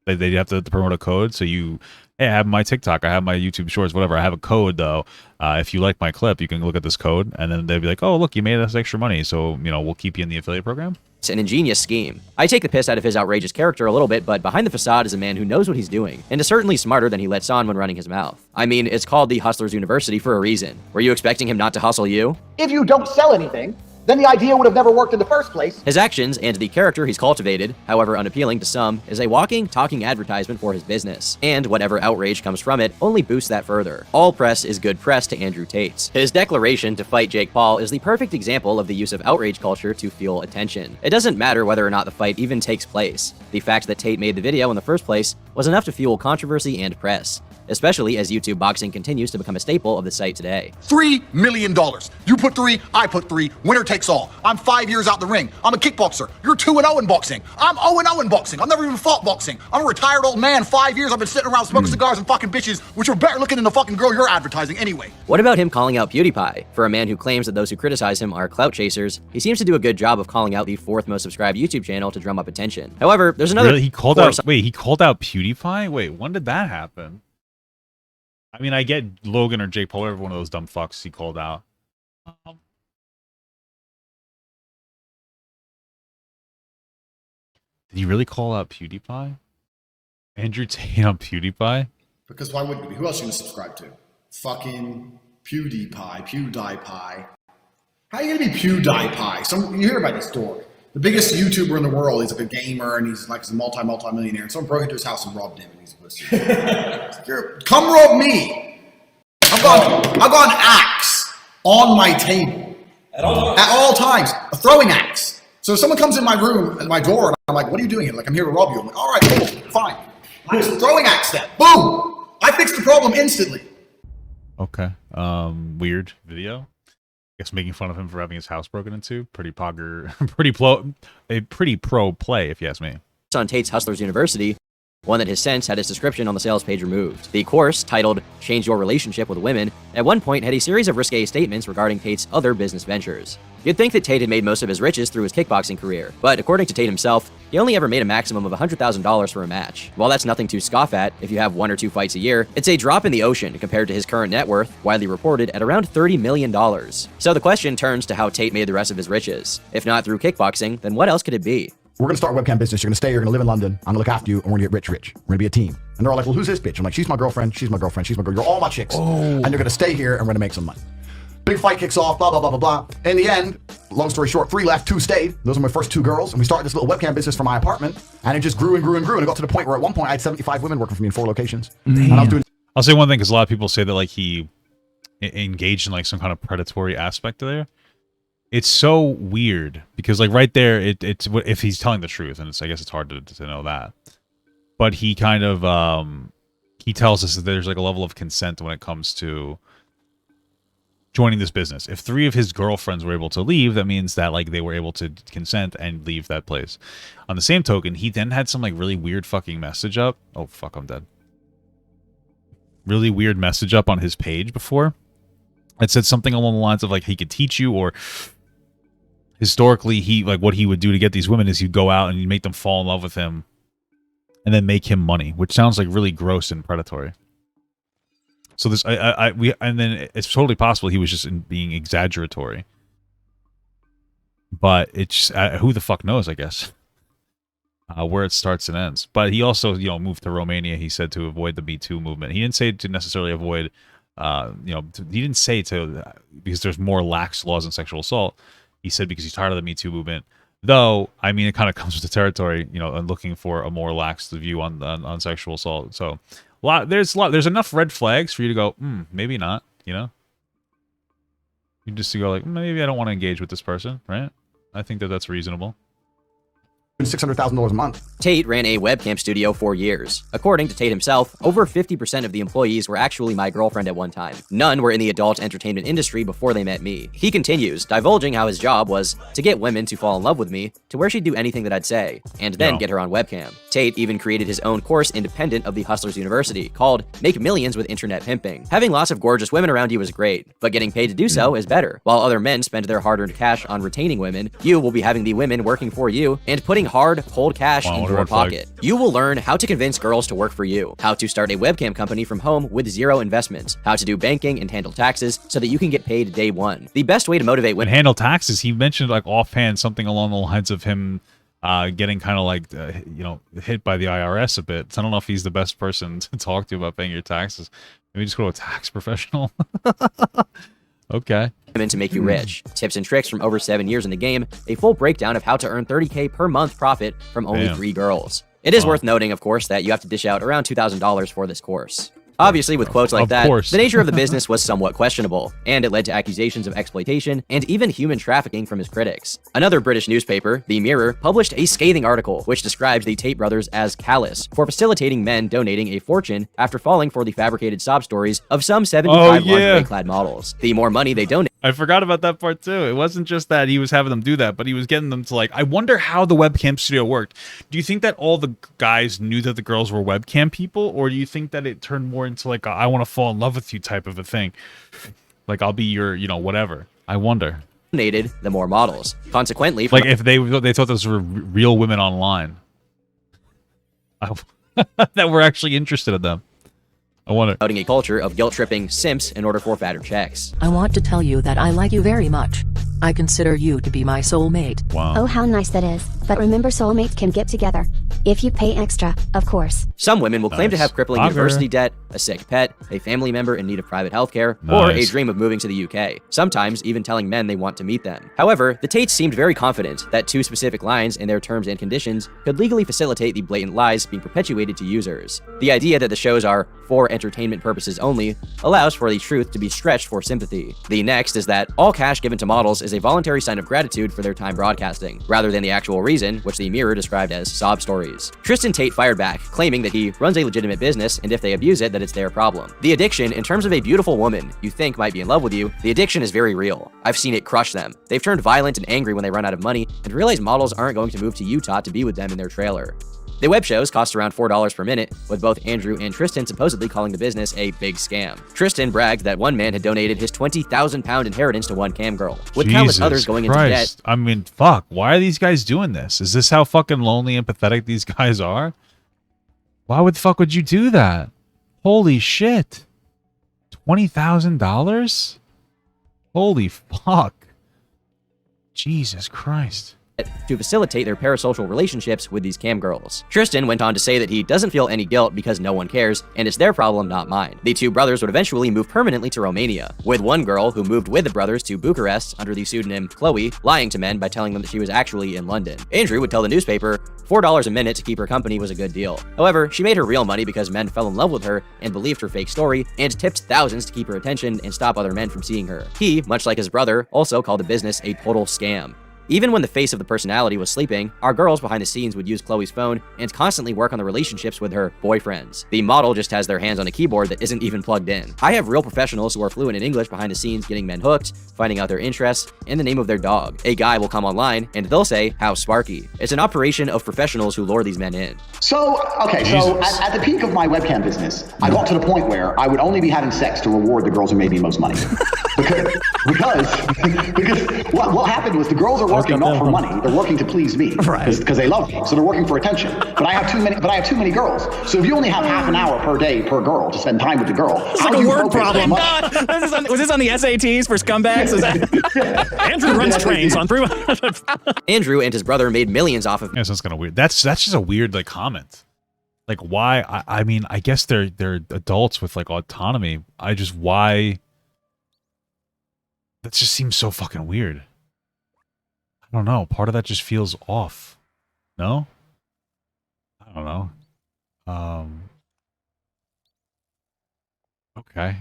They have to promote a code. So you, hey, I have my TikTok, I have my YouTube Shorts, whatever. I have a code though. If you like my clip, you can look at this code, and then they'd be like, oh, look, you made us extra money, so we'll keep you in the affiliate program. It's an ingenious scheme. I take the piss out of his outrageous character a little bit, but behind the facade is a man who knows what he's doing, and is certainly smarter than he lets on when running his mouth. I mean, it's called the Hustlers University for a reason. Were you expecting him not to hustle you? If you don't sell anything, then the idea would have never worked in the first place. His actions and the character he's cultivated, however unappealing to some, is a walking, talking advertisement for his business. And whatever outrage comes from it only boosts that further. All press is good press to Andrew Tate. His declaration to fight Jake Paul is the perfect example of the use of outrage culture to fuel attention. It doesn't matter whether or not the fight even takes place. The fact that Tate made the video in the first place was enough to fuel controversy and press, especially as YouTube boxing continues to become a staple of the site today. $3 million. You put 3, I put 3. Winner takes all. I'm 5 years out the ring. I'm a kickboxer. You're 2-0 in boxing. I'm 0-0 in boxing. I've never even fought boxing. I'm a retired old man. 5 years I've been sitting around smoking cigars and fucking bitches, which are better looking than the fucking girl you're advertising anyway. What about him calling out PewDiePie? For a man who claims that those who criticize him are clout chasers, he seems to do a good job of calling out the 4th most subscribed YouTube channel to drum up attention. However, there's another... Really? He called out PewDiePie? Wait, when did that happen? I mean, I get Logan or Jake Paul, every one of those dumb fucks he called out. Did he really call out PewDiePie? Andrew Tate on PewDiePie? Because why wouldn't you be? Who else are you going to subscribe to? Fucking PewDiePie. How are you going to be PewDiePie? You hear about this dork. The biggest YouTuber in the world. He's like a gamer and he's a multi-millionaire. And someone broke into his house and robbed him. And he's a pussy. Come rob me. I've got an axe on my table. At all times. A throwing axe. So if someone comes in my room, at my door, and I'm like, what are you doing here? Like, I'm here to rob you. I'm like, all right, cool, fine. I just throwing axe then. Boom! I fixed the problem instantly. Okay. Weird video. I guess making fun of him for having his house broken into. Pretty pro play, if you ask me. On Tate's Hustlers University, one that has since had its description on the sales page removed. The course, titled Change Your Relationship with Women, at one point had a series of risque statements regarding Tate's other business ventures. You'd think that Tate had made most of his riches through his kickboxing career, but according to Tate himself, he only ever made a maximum of $100,000 for a match. While that's nothing to scoff at if you have 1 or 2 fights a year, it's a drop in the ocean compared to his current net worth, widely reported at around $30 million. So the question turns to how Tate made the rest of his riches. If not through kickboxing, then what else could it be? We're going to start a webcam business. You're going to stay. You're going to live in London. I'm going to look after you, and we're going to get rich. We're going to be a team. And they're all like, well, who's this bitch? I'm like, she's my girlfriend. She's my girlfriend. She's my girl. You're all my chicks. And you're going to stay here, and we're going to make some money. Big fight kicks off, blah, blah, blah, blah, blah. In the end, long story short, 3 left, 2 stayed. Those are my first 2 girls. And we started this little webcam business from my apartment. And it just grew and grew and grew. And it got to the point where at one point I had 75 women working for me in 4 locations. And I was doing... I'll say one thing, because a lot of people say that like he engaged in like some kind of predatory aspect there. It's so weird because like right there, it's if he's telling the truth, and I guess it's hard to know that. But he kind of he tells us that there's like a level of consent when it comes to joining this business. If 3 of his girlfriends were able to leave, that means that like they were able to consent and leave that place. On the same token, he then had some like really weird fucking message up. Oh fuck, I'm dead. Really weird message up on his page before. It said something along the lines of like he could teach you, or historically he like what he would do to get these women is he'd go out and he'd make them fall in love with him and then make him money, which sounds like really gross and predatory. So this, and then it's totally possible he was just being exaggeratory. But it's who the fuck knows, I guess, where it starts and ends. But he also, moved to Romania. He said to avoid the Me Too movement. He didn't say to necessarily avoid, he didn't say to because there's more lax laws on sexual assault. He said because he's tired of the Me Too movement. Though, I mean, it kind of comes with the territory, and looking for a more lax view on sexual assault. So. There's enough red flags for you to go, maybe not, You just go like, maybe I don't want to engage with this person, right? I think that's reasonable. $600,000 a month. Tate ran a webcam studio for years. According to Tate himself, over 50% of the employees were actually my girlfriend at one time. None were in the adult entertainment industry before they met me. He continues, divulging how his job was to get women to fall in love with me, to where she'd do anything that I'd say, and then get her on webcam. Tate even created his own course independent of the Hustlers University, called Make Millions with Internet Pimping. Having lots of gorgeous women around you is great, but getting paid to do so is better. While other men spend their hard-earned cash on retaining women, you will be having the women working for you and putting hard, cold cash in your pocket. You will learn how to convince girls to work for you, how to start a webcam company from home with zero investments, how to do banking and handle taxes so that you can get paid day one. The best way to motivate women. And handle taxes, he mentioned like offhand something along the lines of him getting kind of like, hit by the IRS a bit. So I don't know if he's the best person to talk to about paying your taxes. Maybe just go to a tax professional. Okay. To make you rich. Tips and tricks from over 7 years in the game, a full breakdown of how to earn $30K per month profit from only 3 girls. It is worth noting, of course, that you have to dish out around $2,000 for this course. Obviously, with quotes like that, the nature of the business was somewhat questionable, and it led to accusations of exploitation and even human trafficking from his critics. Another British newspaper, The Mirror, published a scathing article which described the Tate brothers as callous for facilitating men donating a fortune after falling for the fabricated sob stories of some 75 lingerie-clad models. The more money they donate. I forgot about that part too. It wasn't just that he was having them do that, but he was getting them to like, I wonder how the webcam studio worked. Do you think that all the guys knew that the girls were webcam people, or do you think that it turned more into like a, I want to fall in love with you type of a thing? Like, I'll be your, whatever. I wonder. Donated the more models. Consequently, like if they thought those were real women online that were actually interested in them. I wonder. Promoting a culture of guilt-tripping simps in order for fatter checks. I want to tell you that I like you very much. I consider you to be my soulmate. Wow. Oh, how nice that is. But remember, soulmates can get together. If you pay extra, of course. Some women will claim to have crippling university debt, a sick pet, a family member in need of private healthcare, or a dream of moving to the UK. Sometimes even telling men they want to meet them. However, the Tates seemed very confident that 2 specific lines in their terms and conditions could legally facilitate the blatant lies being perpetuated to users. The idea that the shows are for entertainment purposes only allows for the truth to be stretched for sympathy. The next is that all cash given to models is a voluntary sign of gratitude for their time broadcasting, rather than the actual reason, which the Mirror described as sob stories. Tristan Tate fired back, claiming that he runs a legitimate business, and if they abuse it, that it's their problem. The addiction, in terms of a beautiful woman you think might be in love with you, the addiction is very real. I've seen it crush them. They've turned violent and angry when they run out of money, and realize models aren't going to move to Utah to be with them in their trailer. The web shows cost around $4 per minute, with both Andrew and Tristan supposedly calling the business a big scam. Tristan bragged that one man had donated his £20,000 inheritance to one cam girl, with countless others going into debt. I mean, fuck, why are these guys doing this? Is this how fucking lonely and pathetic these guys are? Why would the fuck would you do that? Holy shit. $20,000? Holy fuck. Jesus Christ. To facilitate their parasocial relationships with these cam girls. Tristan went on to say that he doesn't feel any guilt because no one cares, and it's their problem, not mine. The 2 brothers would eventually move permanently to Romania, with one girl who moved with the brothers to Bucharest under the pseudonym Chloe, lying to men by telling them that she was actually in London. Andrew would tell the newspaper $4 a minute to keep her company was a good deal. However, she made her real money because men fell in love with her and believed her fake story, and tipped thousands to keep her attention and stop other men from seeing her. He, much like his brother, also called the business a total scam. Even when the face of the personality was sleeping, our girls behind the scenes would use Chloe's phone and constantly work on the relationships with her boyfriends. The model just has their hands on a keyboard that isn't even plugged in. I have real professionals who are fluent in English behind the scenes getting men hooked, finding out their interests, and the name of their dog. A guy will come online and they'll say, "How Sparky." It's an operation of professionals who lure these men in. So at the peak of my webcam business, I got to the point where I would only be having sex to reward the girls who made me most money. because what happened was the girls are working not for money, they're working to please me, because they love me, so they're working for attention. But I have too many girls. So if you only have half an hour per day per girl to spend time with the girl, it's like a word problem. Was this on the SATs for scumbags? Andrew runs trains on 300. Andrew and his brother made millions off of. Yeah, sounds kind of weird. That's just a weird like comment. Like why? I mean, I guess they're adults with like autonomy. Why? That just seems so fucking weird. I don't know. Part of that just feels off. No? I don't know. Okay.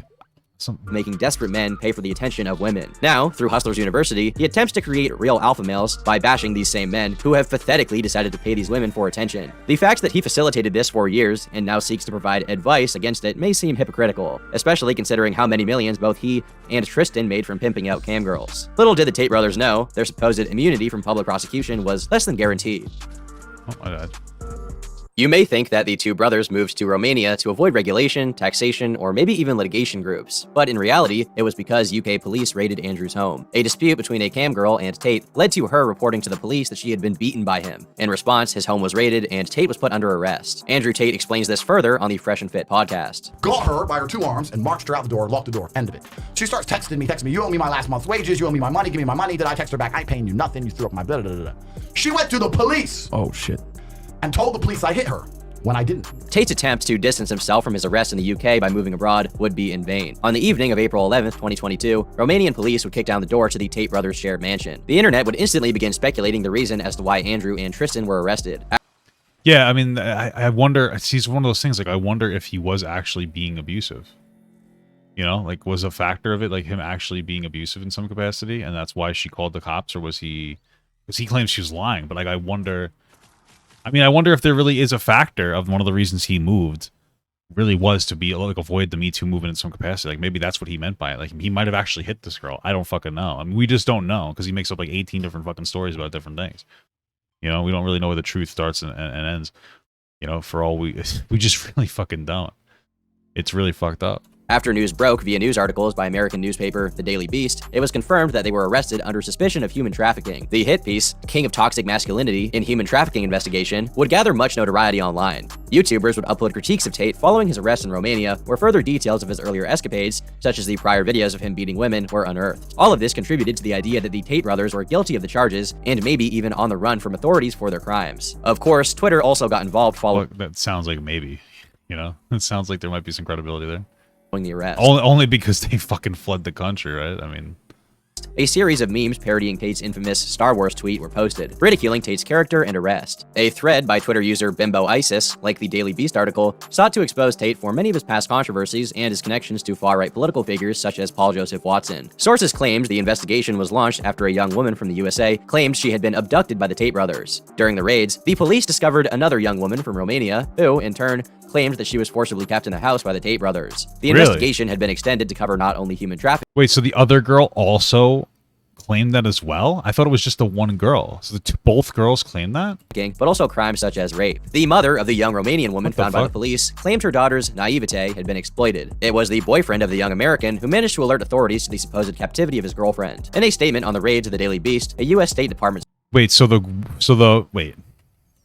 making desperate men pay for the attention of women. Now, through Hustlers University, he attempts to create real alpha males by bashing these same men who have pathetically decided to pay these women for attention. The fact that he facilitated this for years and now seeks to provide advice against it may seem hypocritical, especially considering how many millions both he and Tristan made from pimping out cam girls. Little did the Tate brothers know, their supposed immunity from public prosecution was less than guaranteed. Oh my God. You may think that the two brothers moved to Romania to avoid regulation, taxation, or maybe even litigation groups, but in reality, it was because UK police raided Andrew's home. A dispute between a cam girl and Tate led to her reporting to the police that she had been beaten by him. In response, his home was raided and Tate was put under arrest. Andrew Tate explains this further on the Fresh and Fit podcast. Got her by her two arms and marched her out the door, locked the door, end of it. She starts texting me, you owe me my last month's wages, you owe me my money, give me my money. Did I text her back? I ain't paying you nothing, you threw up my blah, blah, blah, blah. She went to the police. Oh, shit. And told the police I hit her. When I didn't. Tate's attempt to distance himself from his arrest in the UK by moving abroad would be in vain. On the evening of April 11th, 2022, Romanian police would kick down the door to the Tate brothers' shared mansion. The internet would instantly begin speculating the reason as to why Andrew and Tristan were arrested. Yeah, I mean, I wonder, it's one of those things, like, I wonder if he was actually being abusive. You know, like, was a factor of it, like, him actually being abusive in some capacity, and that's why she called the cops, or was he, because he claims she was lying, but, like, I wonder if there really is a factor of one of the reasons he moved really was to be, like, avoid the Me Too movement in some capacity. Like, maybe that's what he meant by it. Like, he might have actually hit this girl. I don't fucking know. I mean, we just don't know, because he makes up, like, 18 different fucking stories about different things. You know, we don't really know where the truth starts and ends. You know, for all we just really fucking don't. It's really fucked up. After news broke via news articles by American newspaper The Daily Beast, it was confirmed that they were arrested under suspicion of human trafficking. The hit piece, King of Toxic Masculinity in Human Trafficking Investigation, would gather much notoriety online. YouTubers would upload critiques of Tate following his arrest in Romania, where further details of his earlier escapades, such as the prior videos of him beating women, were unearthed. All of this contributed to the idea that the Tate brothers were guilty of the charges, and maybe even on the run from authorities for their crimes. Of course, Twitter also got involved following— Well, that sounds like maybe, you know? It sounds like there might be some credibility there. The arrest. Only because they fucking fled the country, right? I mean, a series of memes parodying Tate's infamous Star Wars tweet were posted, ridiculing Tate's character and arrest. A thread by Twitter user Bimbo Isis, like the Daily Beast article, sought to expose Tate for many of his past controversies and his connections to far-right political figures such as Paul Joseph Watson. Sources claimed the investigation was launched after a young woman from the USA claimed she had been abducted by the Tate brothers. During the raids, the police discovered another young woman from Romania who, in turn, claimed that she was forcibly kept in the house by the Tate brothers. The investigation had been extended to cover not only human trafficking— Wait, so the other girl also claimed that as well? I thought it was just the one girl. So both girls claimed that? But also crimes such as rape. The mother of the young Romanian woman found by the police claimed her daughter's naivete had been exploited. It was the boyfriend of the young American who managed to alert authorities to the supposed captivity of his girlfriend. In a statement on the raid to the Daily Beast, a U.S. State Department— Wait, wait.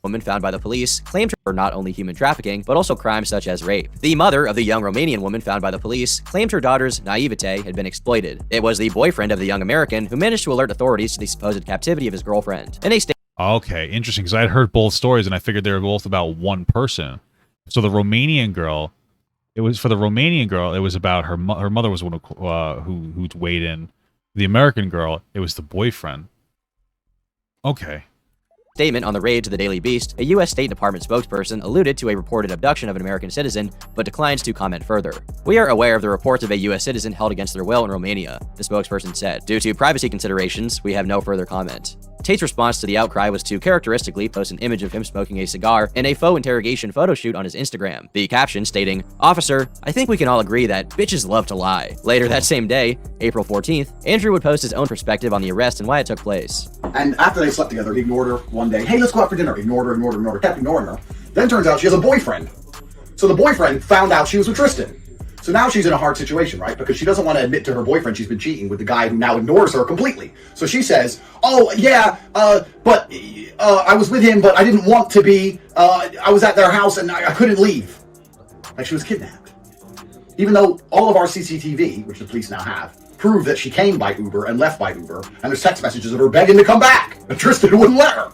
Woman found by the police claimed her for not only human trafficking, but also crimes such as rape. The mother of the young Romanian woman found by the police claimed her daughter's naivete had been exploited. It was the boyfriend of the young American who managed to alert authorities to the supposed captivity of his girlfriend. In a statement— Okay, interesting, because I had heard both stories and I figured they were both about one person. So the Romanian girl, it was about her mother was one who weighed in. The American girl, it was the boyfriend. Okay. Statement on the raid to the Daily Beast, a U.S. State Department spokesperson alluded to a reported abduction of an American citizen, but declines to comment further. We are aware of the reports of a U.S. citizen held against their will in Romania, the spokesperson said. Due to privacy considerations, we have no further comment. Tate's response to the outcry was to characteristically post an image of him smoking a cigar in a faux interrogation photo shoot on his Instagram. The caption stating, "Officer, I think we can all agree that bitches love to lie." Later that same day, April 14th, Andrew would post his own perspective on the arrest and why it took place. And after they slept together, he ignored her one day. Hey, let's go out for dinner. Ignored her, kept ignoring her. Then turns out she has a boyfriend. So the boyfriend found out she was with Tristan. So now she's in a hard situation, right? Because she doesn't want to admit to her boyfriend she's been cheating with the guy who now ignores her completely. So she says, oh, yeah, but I was with him, but I didn't want to be. I was at their house and I couldn't leave. Like she was kidnapped. Even though all of our CCTV, which the police now have, prove that she came by Uber and left by Uber, and there's text messages of her begging to come back, and Tristan wouldn't let her.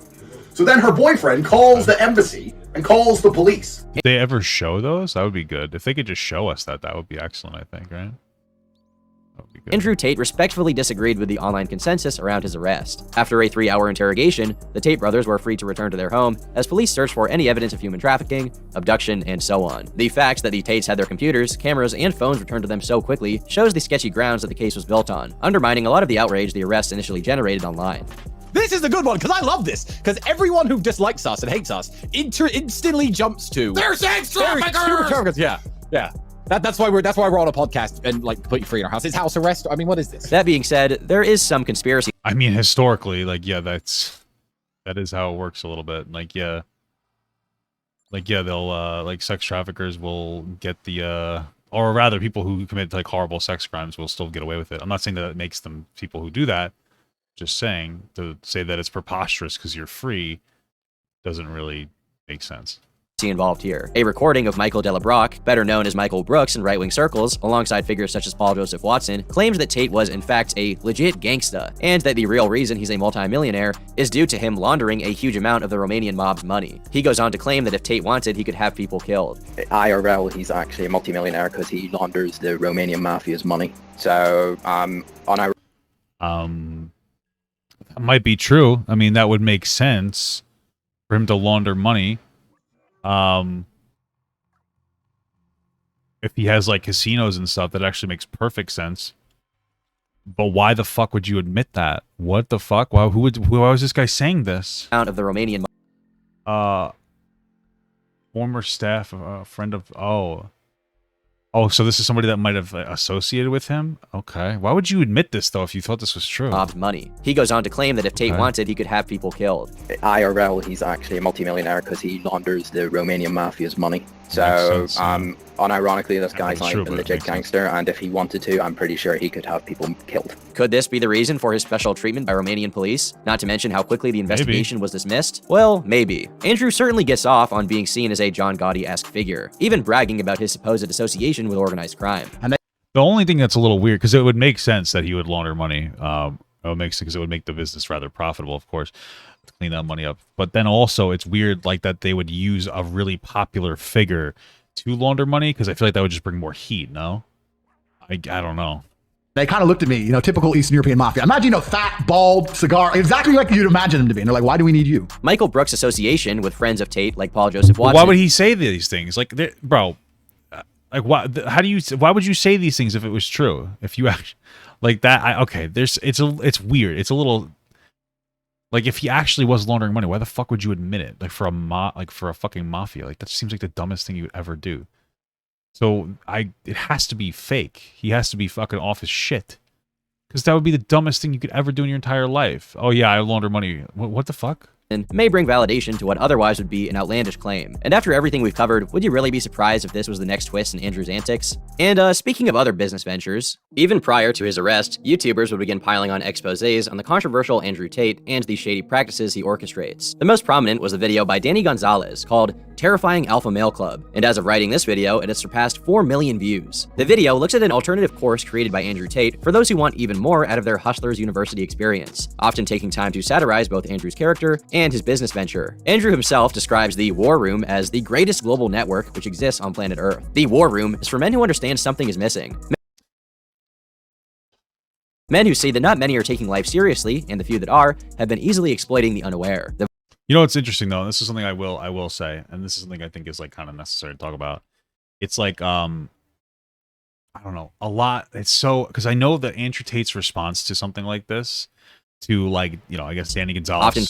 So then her boyfriend calls the embassy and calls the police. Did they ever show those? That would be good. If they could just show us that, that would be excellent, I think, right? That would be Andrew Tate respectfully disagreed with the online consensus around his arrest. After a 3-hour interrogation, the Tate brothers were free to return to their home as police searched for any evidence of human trafficking, abduction, and so on. The fact that the Tates had their computers, cameras, and phones returned to them so quickly shows the sketchy grounds that the case was built on, undermining a lot of the outrage the arrest initially generated online. This is the good one, because I love this, because everyone who dislikes us and hates us instantly jumps to... They're sex traffickers! Yeah. That's why we're on a podcast and like completely free in our house. Is house arrest? I mean, what is this? That being said, there is some conspiracy. I mean, historically, like, yeah, that is how it works a little bit. Like, yeah, they'll like sex traffickers will get the or rather, people who commit like horrible sex crimes will still get away with it. I'm not saying that it makes them people who do that. Just saying to say that it's preposterous because you're free doesn't really make sense. Involved here. A recording of Michael Delabrock, better known as Michael Brooks in right-wing circles, alongside figures such as Paul Joseph Watson, claims that Tate was in fact a legit gangsta, and that the real reason he's a multimillionaire is due to him laundering a huge amount of the Romanian mob's money. He goes on to claim that if Tate wanted, he could have people killed. IRL, he's actually a multimillionaire because he launders the Romanian mafia's money. So, that might be true. I mean, that would make sense for him to launder money. If he has like casinos and stuff, that actually makes perfect sense. But why the fuck would you admit that? What the fuck? Why was this guy saying this? Out of the Romanian former staff, friend of Oh, so this is somebody that might have associated with him? Okay. Why would you admit this, though, if you thought this was true? Money. He goes on to claim that if Tate wanted, he could have people killed. IRL, he's actually a multimillionaire because he launders the Romanian mafia's money. So, unironically, this guy's like a legit gangster, and if he wanted to, I'm pretty sure he could have people killed. Could this be the reason for his special treatment by Romanian police? Not to mention how quickly the investigation was dismissed? Well, maybe. Andrew certainly gets off on being seen as a John Gotti-esque figure, even bragging about his supposed association with organized crime. The only thing that's a little weird, because it would make sense that he would launder money. It would make sense because it would make the business rather profitable, of course, to clean that money up. But then also, it's weird like that they would use a really popular figure to launder money, because I feel like that would just bring more heat. No, I don't know. They kind of looked at me, typical Eastern European mafia. Imagine, fat, bald, cigar, exactly like you'd imagine them to be. And they're like, why do we need you? Michael Brooks' association with friends of Tate, like Paul Joseph Watson. Why would he say these things? Like, bro, like, why would you say these things if it was true? If you actually, like that, it's weird. It's a little, like, if he actually was laundering money, why the fuck would you admit it? Like, for a fucking mafia, like, that seems like the dumbest thing you would ever do. So it has to be fake. He has to be fucking off his shit, because that would be the dumbest thing you could ever do in your entire life. Oh yeah, I launder money. What the fuck? May bring validation to what otherwise would be an outlandish claim. And after everything we've covered, would you really be surprised if this was the next twist in Andrew's antics? And speaking of other business ventures, even prior to his arrest, YouTubers would begin piling on exposés on the controversial Andrew Tate and the shady practices he orchestrates. The most prominent was a video by Danny Gonzalez called Terrifying Alpha Male Club, and as of writing this video, it has surpassed 4 million views. The video looks at an alternative course created by Andrew Tate for those who want even more out of their Hustlers University experience, often taking time to satirize both Andrew's character and his business venture. Andrew himself describes the War Room as the greatest global network which exists on planet Earth. The War Room is for men who understand something is missing. Men who see that not many are taking life seriously, and the few that are have been easily exploiting the unaware. You know what's interesting though? This is something I will say, and this is something I think is like kind of necessary to talk about. It's like I don't know, a lot. It's so, because I know that Andrew Tate's response to something like this, to like, I guess Danny Gonzalez often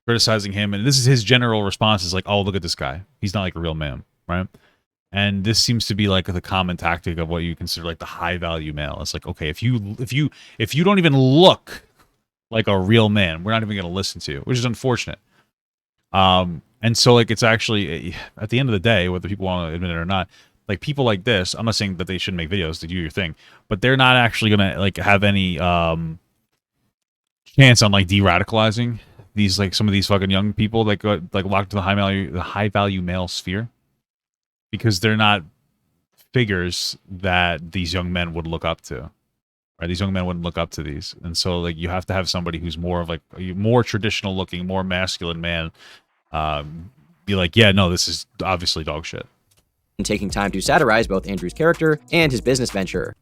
criticizing him, and this is his general response, is like, oh, look at this guy, he's not like a real man, right? And this seems to be like the common tactic of what you consider like the high value male. It's like, okay, if you don't even look like a real man, we're not even going to listen to you, which is unfortunate. And so like, it's actually, at the end of the day, whether people want to admit it or not, like people like this, I'm not saying that they shouldn't make videos to do your thing, but they're not actually going to like have any chance on like de-radicalizing these, like some of these fucking young people that got like locked to the high value male sphere, because they're not figures that these young men would look up to. Right? These young men wouldn't look up to these. And so like, you have to have somebody who's more of like a more traditional looking, more masculine man, be like, yeah, no, this is obviously dog shit. And taking time to satirize both Andrew's character and his business venture.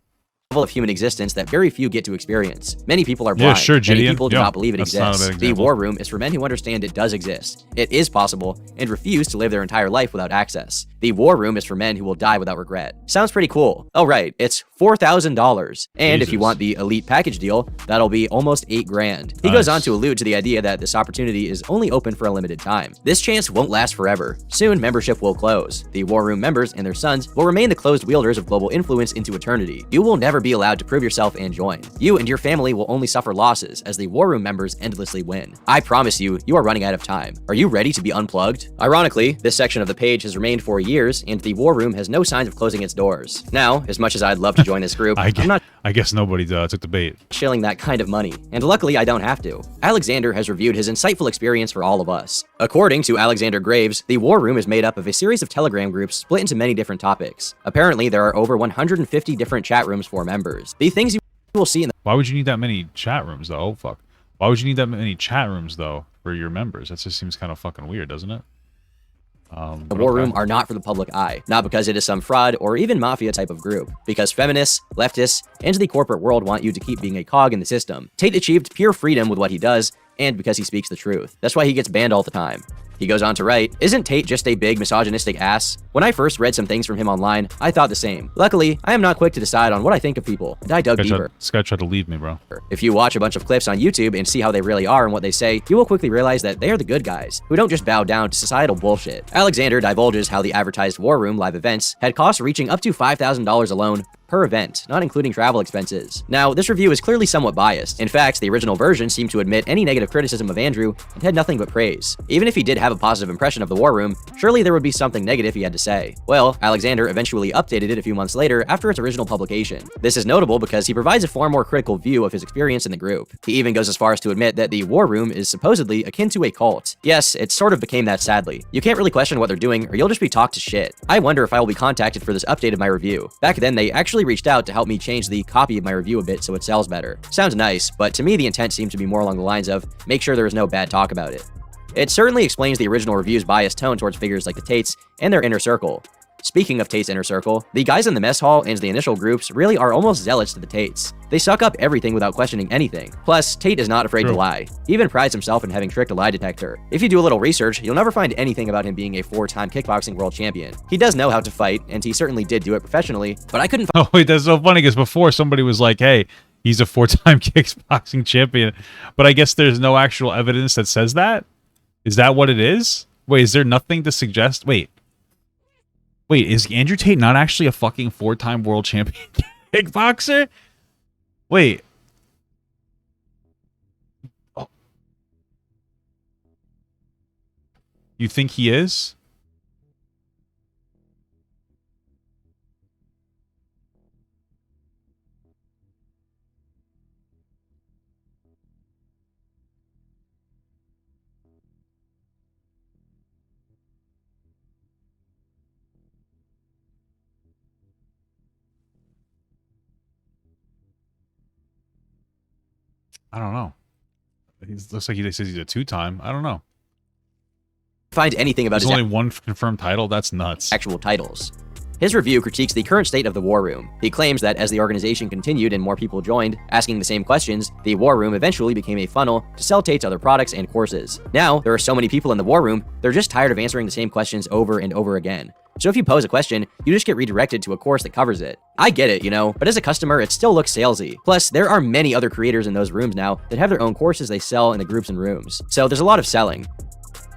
of human existence that very few get to experience. Many people are blind. Yeah, sure, Many Gideon. people do Yeah, not believe it that's not a exists. bad The example. War Room is for men who understand it does exist. It is possible and refuse to live their entire life without access. The War Room is for men who will die without regret. Sounds pretty cool. Oh right, it's $4,000. And if you want the elite package deal, that'll be almost $8,000. He goes on to allude to the idea that this opportunity is only open for a limited time. This chance won't last forever. Soon, membership will close. The War Room members and their sons will remain the closed wielders of global influence into eternity. You will never be allowed to prove yourself and join. You and your family will only suffer losses as the War Room members endlessly win. I promise you, you are running out of time. Are you ready to be unplugged? Ironically, this section of the page has remained for years, and the War Room has no signs of closing its doors. Now, as much as I'd love to join this group, I'm not I guess nobody took the bait. shilling that kind of money, and luckily I don't have to. Alexander has reviewed his insightful experience for all of us. According to Alexander Graves, the War Room is made up of a series of Telegram groups split into many different topics. Apparently, there are over 150 different chat rooms for members. The things you will see in the Why would you need that many chat rooms though? Oh fuck. Why would you need that many chat rooms though for your members? That just seems kind of fucking weird, doesn't it? The War Room are not for the public eye, not because it is some fraud or even mafia type of group, because feminists, leftists, and the corporate world want you to keep being a cog in the system. Tate achieved pure freedom with what he does, and because he speaks the truth. That's why he gets banned all the time. He goes on to write, "Isn't Tate just a big misogynistic ass? When I first read some things from him online, I thought the same. Luckily, I am not quick to decide on what I think of people, and I dug deeper. This guy tried to leave me, bro. If you watch a bunch of clips on YouTube and see how they really are and what they say, you will quickly realize that they are the good guys, who don't just bow down to societal bullshit." Alexander divulges how the advertised War Room live events had costs reaching up to $5,000 alone per event, not including travel expenses. Now, this review is clearly somewhat biased. In fact, the original version seemed to admit any negative criticism of Andrew and had nothing but praise. Even if he did have a positive impression of the War Room, surely there would be something negative he had to say. Well, Alexander eventually updated it a few months later after its original publication. This is notable because he provides a far more critical view of his experience in the group. He even goes as far as to admit that the War Room is supposedly akin to a cult. Yes, it sort of became that sadly. You can't really question what they're doing or you'll just be talked to shit. I wonder if I will be contacted for this update of my review. Back then, they actually reached out to help me change the copy of my review a bit so it sells better. Sounds nice, but to me the intent seemed to be more along the lines of, make sure there is no bad talk about it. It certainly explains the original review's biased tone towards figures like the Tates and their inner circle. Speaking of Tate's inner circle, the guys in the mess hall and the initial groups really are almost zealots to the Tates. They suck up everything without questioning anything. Plus, Tate is not afraid to lie. He even prides himself in having tricked a lie detector. If you do a little research, you'll never find anything about him being a 4-time kickboxing world champion. He does know how to fight, and he certainly did do it professionally, but I couldn't Oh wait, that's so funny because before somebody was like, hey, he's a 4-time kickboxing champion, but I guess there's no actual evidence that says that? Is that what it is? Wait, is there nothing to suggest? Wait, is Andrew Tate not actually a fucking 4-time world champion kickboxer? Wait. Oh. You think he is? I don't know. Looks like he says he's a 2-time. I don't know. find anything about There's his only one confirmed title? That's nuts. actual titles. His review critiques the current state of the War Room. He claims that as the organization continued and more people joined, asking the same questions, the War Room eventually became a funnel to sell Tate's other products and courses. Now, there are so many people in the War Room, they're just tired of answering the same questions over and over again. So if you pose a question, you just get redirected to a course that covers it. I get it, you know, but as a customer, it still looks salesy. Plus, there are many other creators in those rooms now that have their own courses they sell in the groups and rooms. So there's a lot of selling.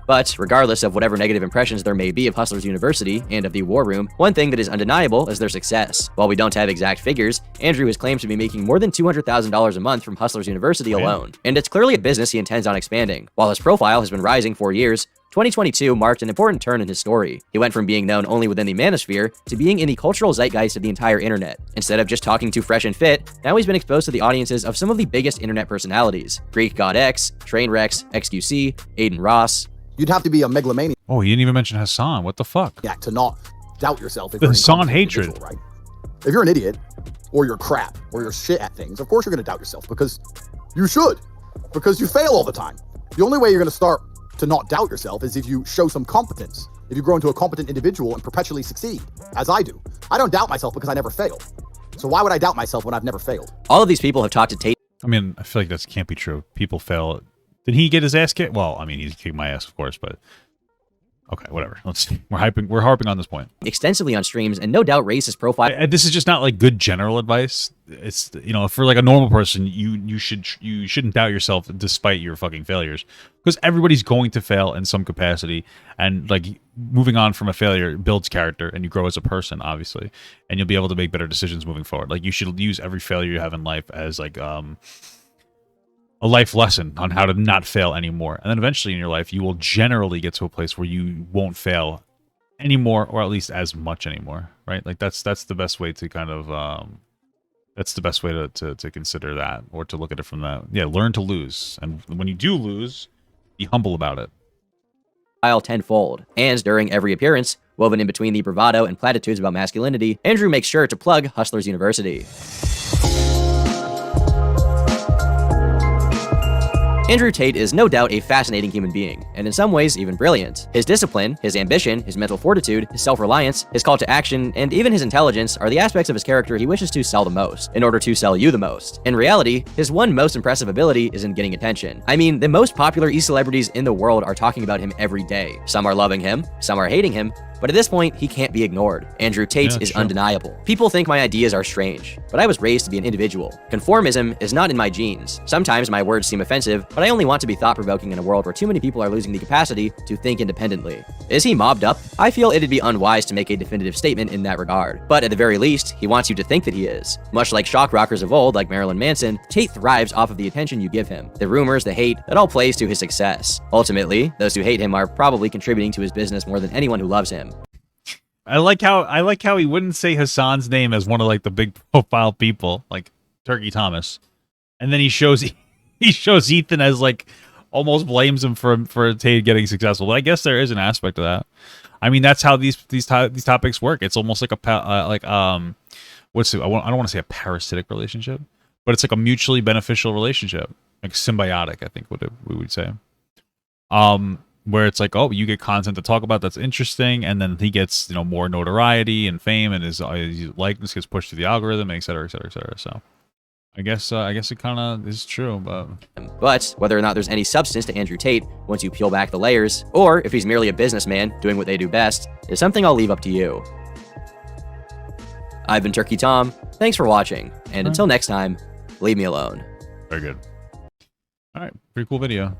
But regardless of whatever negative impressions there may be of Hustlers University and of the War Room, one thing that is undeniable is their success. While we don't have exact figures, Andrew has claimed to be making more than $200,000 a month from Hustlers University alone. And it's clearly a business he intends on expanding. While his profile has been rising for years, 2022 marked an important turn in his story. He went from being known only within the manosphere to being in the cultural zeitgeist of the entire internet. Instead of just talking to Fresh and Fit, now he's been exposed to the audiences of some of the biggest internet personalities. Greek God X, Trainwrecks, XQC, Aiden Ross. You'd have to be a megalomaniac. Oh, he didn't even mention Hassan. What the fuck? Yeah, to not doubt yourself. If The you're an Hassan incompetent hatred. individual, right? If you're an idiot, or you're crap, or you're shit at things, of course you're going to doubt yourself, because you should. Because you fail all the time. The only way you're going to start to not doubt yourself is if you show some competence. If you grow into a competent individual and perpetually succeed, as I do. I don't doubt myself because I never fail. So why would I doubt myself when I've never failed? All of these people have talked to Tate. I mean, I feel like that can't be true. People fail. Did he get his ass kicked? Well, I mean, he's kicked my ass, of course, but okay, whatever. We're harping on this point extensively on streams, and no doubt raised his profile. This is just not like good general advice. It's, you know, for like a normal person, you shouldn't doubt yourself despite your fucking failures, because everybody's going to fail in some capacity, and like moving on from a failure builds character, and you grow as a person, obviously, and you'll be able to make better decisions moving forward. Like, you should use every failure you have in life as like a life lesson on how to not fail anymore. And then eventually in your life, you will generally get to a place where you won't fail anymore, or at least as much anymore, right? Like that's the best way to kind of, that's the best way to consider that, or to look at it from that. Yeah, learn to lose. And when you do lose, be humble about it. Tenfold. And during every appearance, woven in between the bravado and platitudes about masculinity, Andrew makes sure to plug Hustlers University. Andrew Tate is no doubt a fascinating human being, and in some ways even brilliant. His discipline, his ambition, his mental fortitude, his self-reliance, his call to action, and even his intelligence are the aspects of his character he wishes to sell the most, in order to sell you the most. In reality, his one most impressive ability is in getting attention. I mean, the most popular e-celebrities in the world are talking about him every day. Some are loving him, some are hating him, but at this point, he can't be ignored. Andrew Tate is undeniable. People think my ideas are strange, but I was raised to be an individual. Conformism is not in my genes. Sometimes my words seem offensive, but I only want to be thought-provoking in a world where too many people are losing the capacity to think independently. Is he mobbed up? I feel it'd be unwise to make a definitive statement in that regard, but at the very least, he wants you to think that he is. Much like shock rockers of old, like Marilyn Manson, Tate thrives off of the attention you give him. The rumors, the hate, it all plays to his success. Ultimately, those who hate him are probably contributing to his business more than anyone who loves him. I like how he wouldn't say Hassan's name as one of like the big profile people, like Turkey Thomas, and then he shows Ethan as like almost blames him for Tate getting successful. But I guess there is an aspect of that. I mean, that's how these topics work. It's almost like I don't want to say a parasitic relationship, but it's like a mutually beneficial relationship, like symbiotic, I think we would say. Where it's like, oh, you get content to talk about that's interesting, and then he gets, you know, more notoriety and fame, and his likeness gets pushed to the algorithm, et cetera, et cetera, et cetera. So I guess it kind of is true, but whether or not there's any substance to Andrew Tate once you peel back the layers, or if he's merely a businessman doing what they do best, is something I'll leave up to you. I've been Turkey Tom. Thanks for watching, and until next time, leave me alone. Very good. All right, pretty cool video.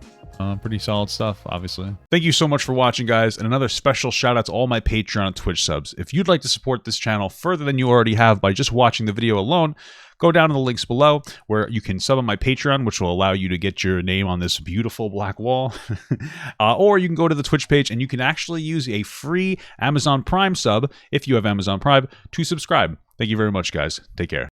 Pretty solid stuff, obviously. Thank you so much for watching, guys, and another special shout out to all my Patreon and Twitch subs. If you'd like to support this channel further than you already have by just watching the video alone, go down to the links below where you can sub on my Patreon, which will allow you to get your name on this beautiful black wall. Or you can go to the Twitch page and you can actually use a free Amazon Prime sub, if you have Amazon Prime, to subscribe. Thank you very much, guys. Take care.